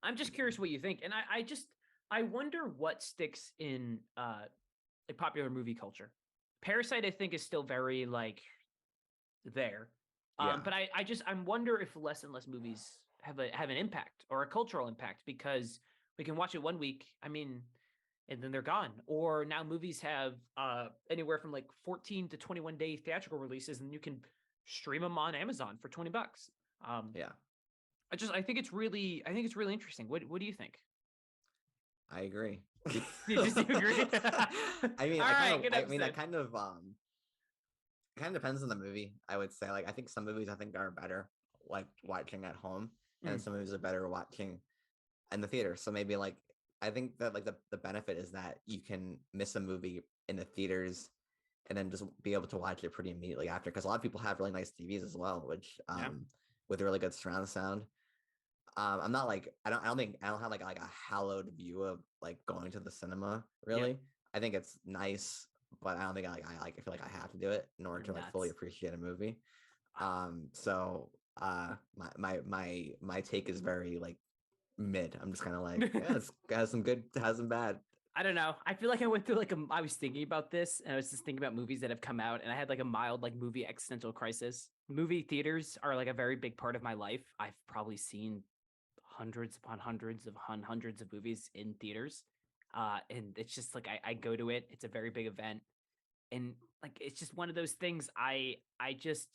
I'm just curious what you think, and I wonder what sticks in like popular movie culture. Parasite, I think, is still very like there. But I wonder if less and less movies have an impact or a cultural impact, because we can watch it one week, I mean, and then they're gone. Or now movies have anywhere from like 14 to 21 day theatrical releases, and you can stream them on Amazon for $20. Yeah. I think it's really interesting. What do you think? I agree. You just agree? I mean, it kind of depends on the movie. I would say, like, I think some movies are better like watching at home, and some movies are better watching in the theater. So maybe like I think that like the benefit is that you can miss a movie in the theaters and then just be able to watch it pretty immediately after, because a lot of people have really nice TVs as well, which with really good surround sound. I'm not like I don't have like a hallowed view of like going to the cinema really. I think it's nice, but I don't think I feel like I have to do it in order You're to like fully nuts. appreciate a movie. So my take is very like mid. I'm just kind of like, yeah, it's has some good, has some bad. I don't know. I feel like I went through like I was thinking about this and I was just thinking about movies that have come out and I had like a mild like movie existential crisis. Movie theaters are like a very big part of my life. I've probably seen hundreds upon hundreds of movies in theaters. And it's just like I go to it. It's a very big event. And like it's just one of those things I just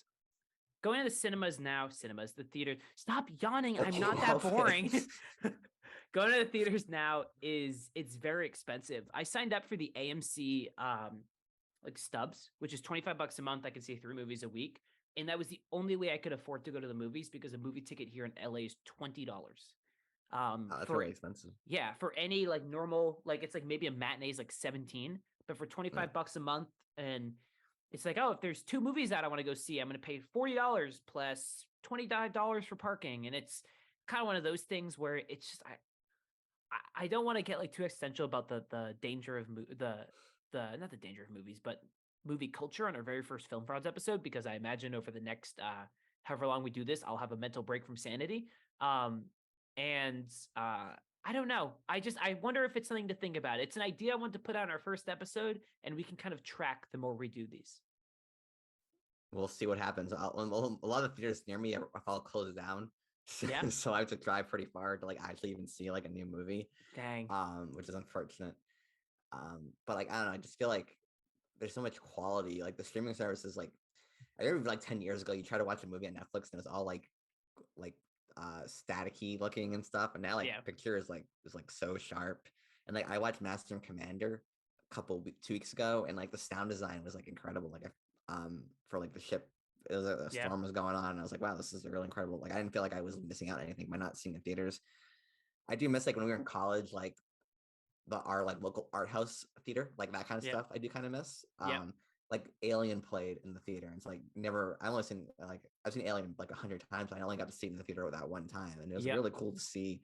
going to the cinemas, the theater. Stop yawning. I'm not that Okay. boring. Going to the theaters now it's very expensive. I signed up for the AMC like stubs, which is $25 a month. I can see 3 movies a week. And that was the only way I could afford to go to the movies because a movie ticket here in LA is $20. That's For very expensive. yeah, for any like normal, like it's like maybe a matinee is like 17, but for $25 a month, and it's like, oh, if there's 2 movies that I want to go see, I'm going to pay $40 plus $25 for parking. And it's kind of one of those things where it's just, I don't want to get like too existential about the danger of the not the danger of movies, but movie culture on our very first Film Frauds episode, because I imagine over the next however long we do this, I'll have a mental break from sanity. And I don't know. I wonder if it's something to think about. It's an idea I want to put out in our first episode, and we can kind of track the more we do these. We'll see what happens. A lot of theaters near me are all closed down, Yeah. so I have to drive pretty far to like actually even see like a new movie. Dang. Which is unfortunate. But like I don't know, I just feel like there's so much quality. Like the streaming services, like I remember like 10 years ago, you try to watch a movie on Netflix and it was all like staticky looking and stuff. And now like Yeah. picture is like so sharp. And like I watched Master and Commander 2 weeks ago, and like the sound design was like incredible. Like for like the ship, it was a Yeah. storm was going on, and I was like, wow, this is really incredible. Like I didn't feel like I was missing out on anything by not seeing it in theaters. I do miss like when we were in college, like our like local art house theater, like that kind of Yeah. stuff. I do kind of miss. Yeah. Like Alien played in the theater, and it's like never. I only seen like I've seen Alien like 100 times. I only got to see it in the theater that one time, and it was Yep. really cool to see.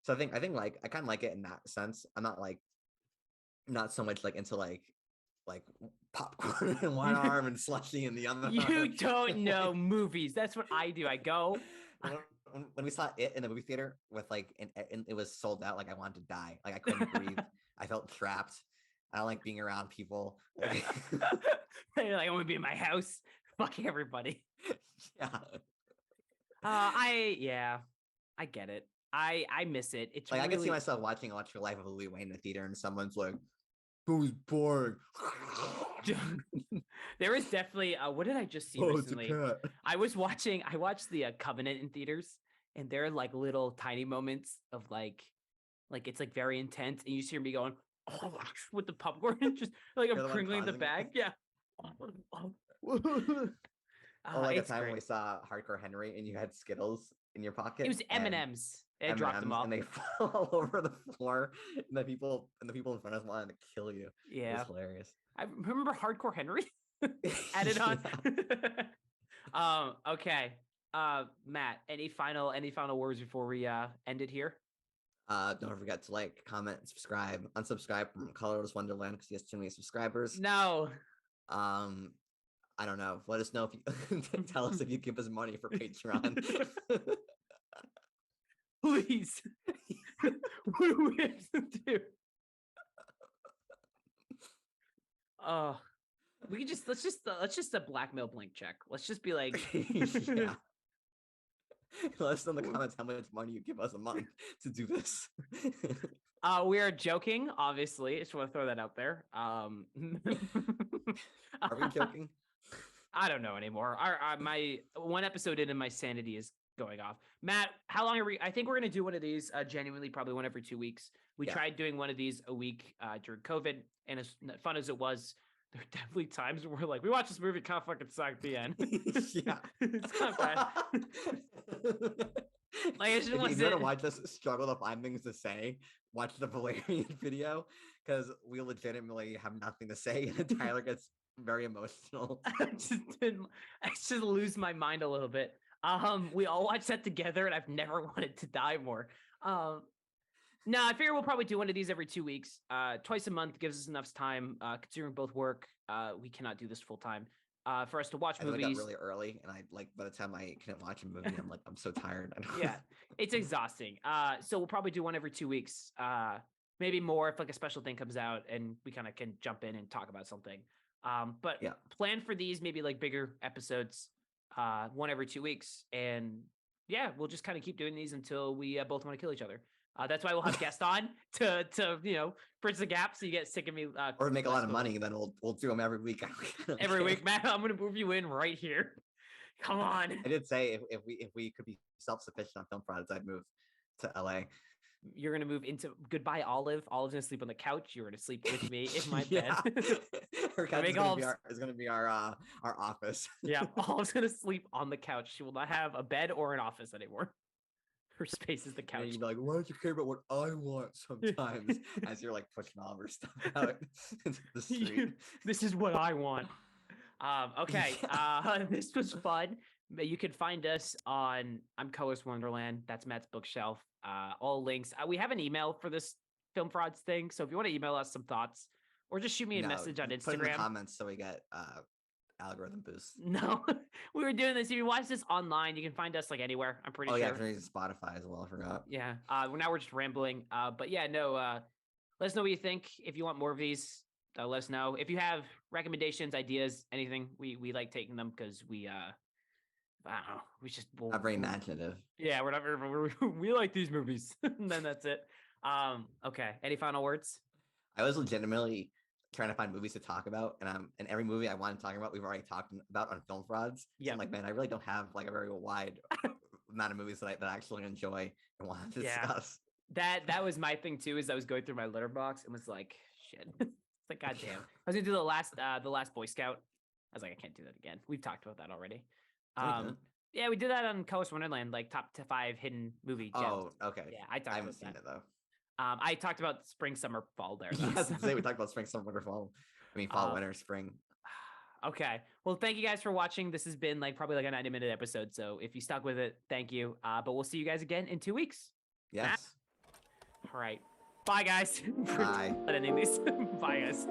So I think like I kind of like it in that sense. I'm not like not so much like into like popcorn in one arm and slushy in the other. You don't know movies. That's what I do. I go. When we saw it in the movie theater with like and it was sold out, like I wanted to die. Like I couldn't breathe. I felt trapped. I don't like being around people. Like, You're like, I want to be in my house. Fuck everybody. yeah. I get it. I miss it. It's Like really... I can see myself watching Electric Life of Lil Wayne in the theater, and someone's like, "Who's boring?" There is definitely what did I just see recently? I watched the Covenant in theaters, and there are like little tiny moments of like it's like very intense, and you just hear me going with the popcorn, just like I'm crinkling the bag. Yeah. Or like a It's time when great. we saw Hardcore Henry and you had Skittles in your pocket. It was M&Ms. I dropped them all. And they fall all over the floor, and the people in front of us wanted to kill you. It Yeah. was hilarious. I remember Hardcore Henry. Added on. Okay. Matt, any final words before we end it here? Don't forget to like, comment, subscribe, unsubscribe from Colorless Wonderland because he has too many subscribers. No. I don't know. Let us know if you tell us if you give us money for Patreon. Please. What do we have to do? We can let's just a blackmail blank check. Let's just be like, yeah. Let us know in the comments how much money you give us a month to do this. We are joking, obviously. I just want to throw that out there. Are we joking? I don't know anymore. My one episode in and my sanity is going off. Matt, how long are we? I think we're going to do one of these genuinely probably one every 2 weeks. We tried doing one of these a week during COVID, and as fun as it was, there are definitely times where we're like, we watched this movie, kind of fucking sucked, the end. Yeah. It's kind of bad. Like, I just if want you want to watch us struggle to find things to say, watch the Valerian video, because we legitimately have nothing to say, and Tyler gets very emotional. I just lose my mind a little bit. We all watched that together, and I've never wanted to die more. No, I figure we'll probably do one of these every 2 weeks. Twice a month gives us enough time. Considering both work, we cannot do this full time. For us to watch I wake up movies. really early, and I like by the time I can watch a movie, I'm so tired. Yeah, it's exhausting. So we'll probably do one every 2 weeks. Maybe more if like a special thing comes out and we kind of can jump in and talk about something. But Yeah. plan for these maybe like bigger episodes, one every 2 weeks, and yeah, we'll just kind of keep doing these until we both want to kill each other. That's why we'll have guests on to bridge the gap so you get sick of me. Or make a lot of money, then we'll do them every week. Every week, Matt. I'm gonna move you in right here. Come on. I did say if we could be self-sufficient on film products, I'd move to LA. You're gonna move into goodbye, Olive. Olive's gonna sleep on the couch. You're gonna sleep with me in my Yeah. bed. Her couch is gonna be our office. Yeah, Olive's gonna sleep on the couch. She will not have a bed or an office anymore. Her space is the couch. And you'd be like, why don't you care about what I want sometimes? As you're like pushing all of her stuff out into the street. This is what I want. Okay. This was fun. You can find us on I'm Colors Wonderland. That's Matt's bookshelf. All links. We have an email for this film frauds thing. So if you want to email us some thoughts or just shoot me a message on Instagram. Put in the comments so we get algorithm boost. No, we were doing this. If you watch this online, you can find us like anywhere. I'm pretty sure. Oh yeah, Spotify as well. I forgot. Yeah. Now we're just rambling. But yeah, no. Let us know what you think. If you want more of these, let us know. If you have recommendations, ideas, anything, we like taking them because we I don't know. We just not very imaginative. Yeah, we're not very. We like these movies. And then that's it. Okay. Any final words? I was legitimately trying to find movies to talk about, and every movie I want to talk about, we've already talked about on Film Frauds. Yeah, so I'm like, man, I really don't have like a very wide amount of movies that I actually enjoy and want to discuss. That was my thing too. Is I was going through my letterbox and was like, shit. It's like, goddamn. I was gonna do the last Boy Scout. I was like, I can't do that again. We've talked about that already. Yeah, we did that on Colors Wonderland, like top 5 hidden movie gems. Oh, okay. Yeah, I haven't seen it though. I talked about spring, summer, fall there. Yes, we talked about spring, summer, winter, fall. I mean, fall, winter, spring. Okay. Well, thank you guys for watching. This has been probably a 90-minute episode. So if you stuck with it, thank you. But we'll see you guys again in 2 weeks. Yes. All right. Bye, guys. Bye. Ending these. Bye, guys.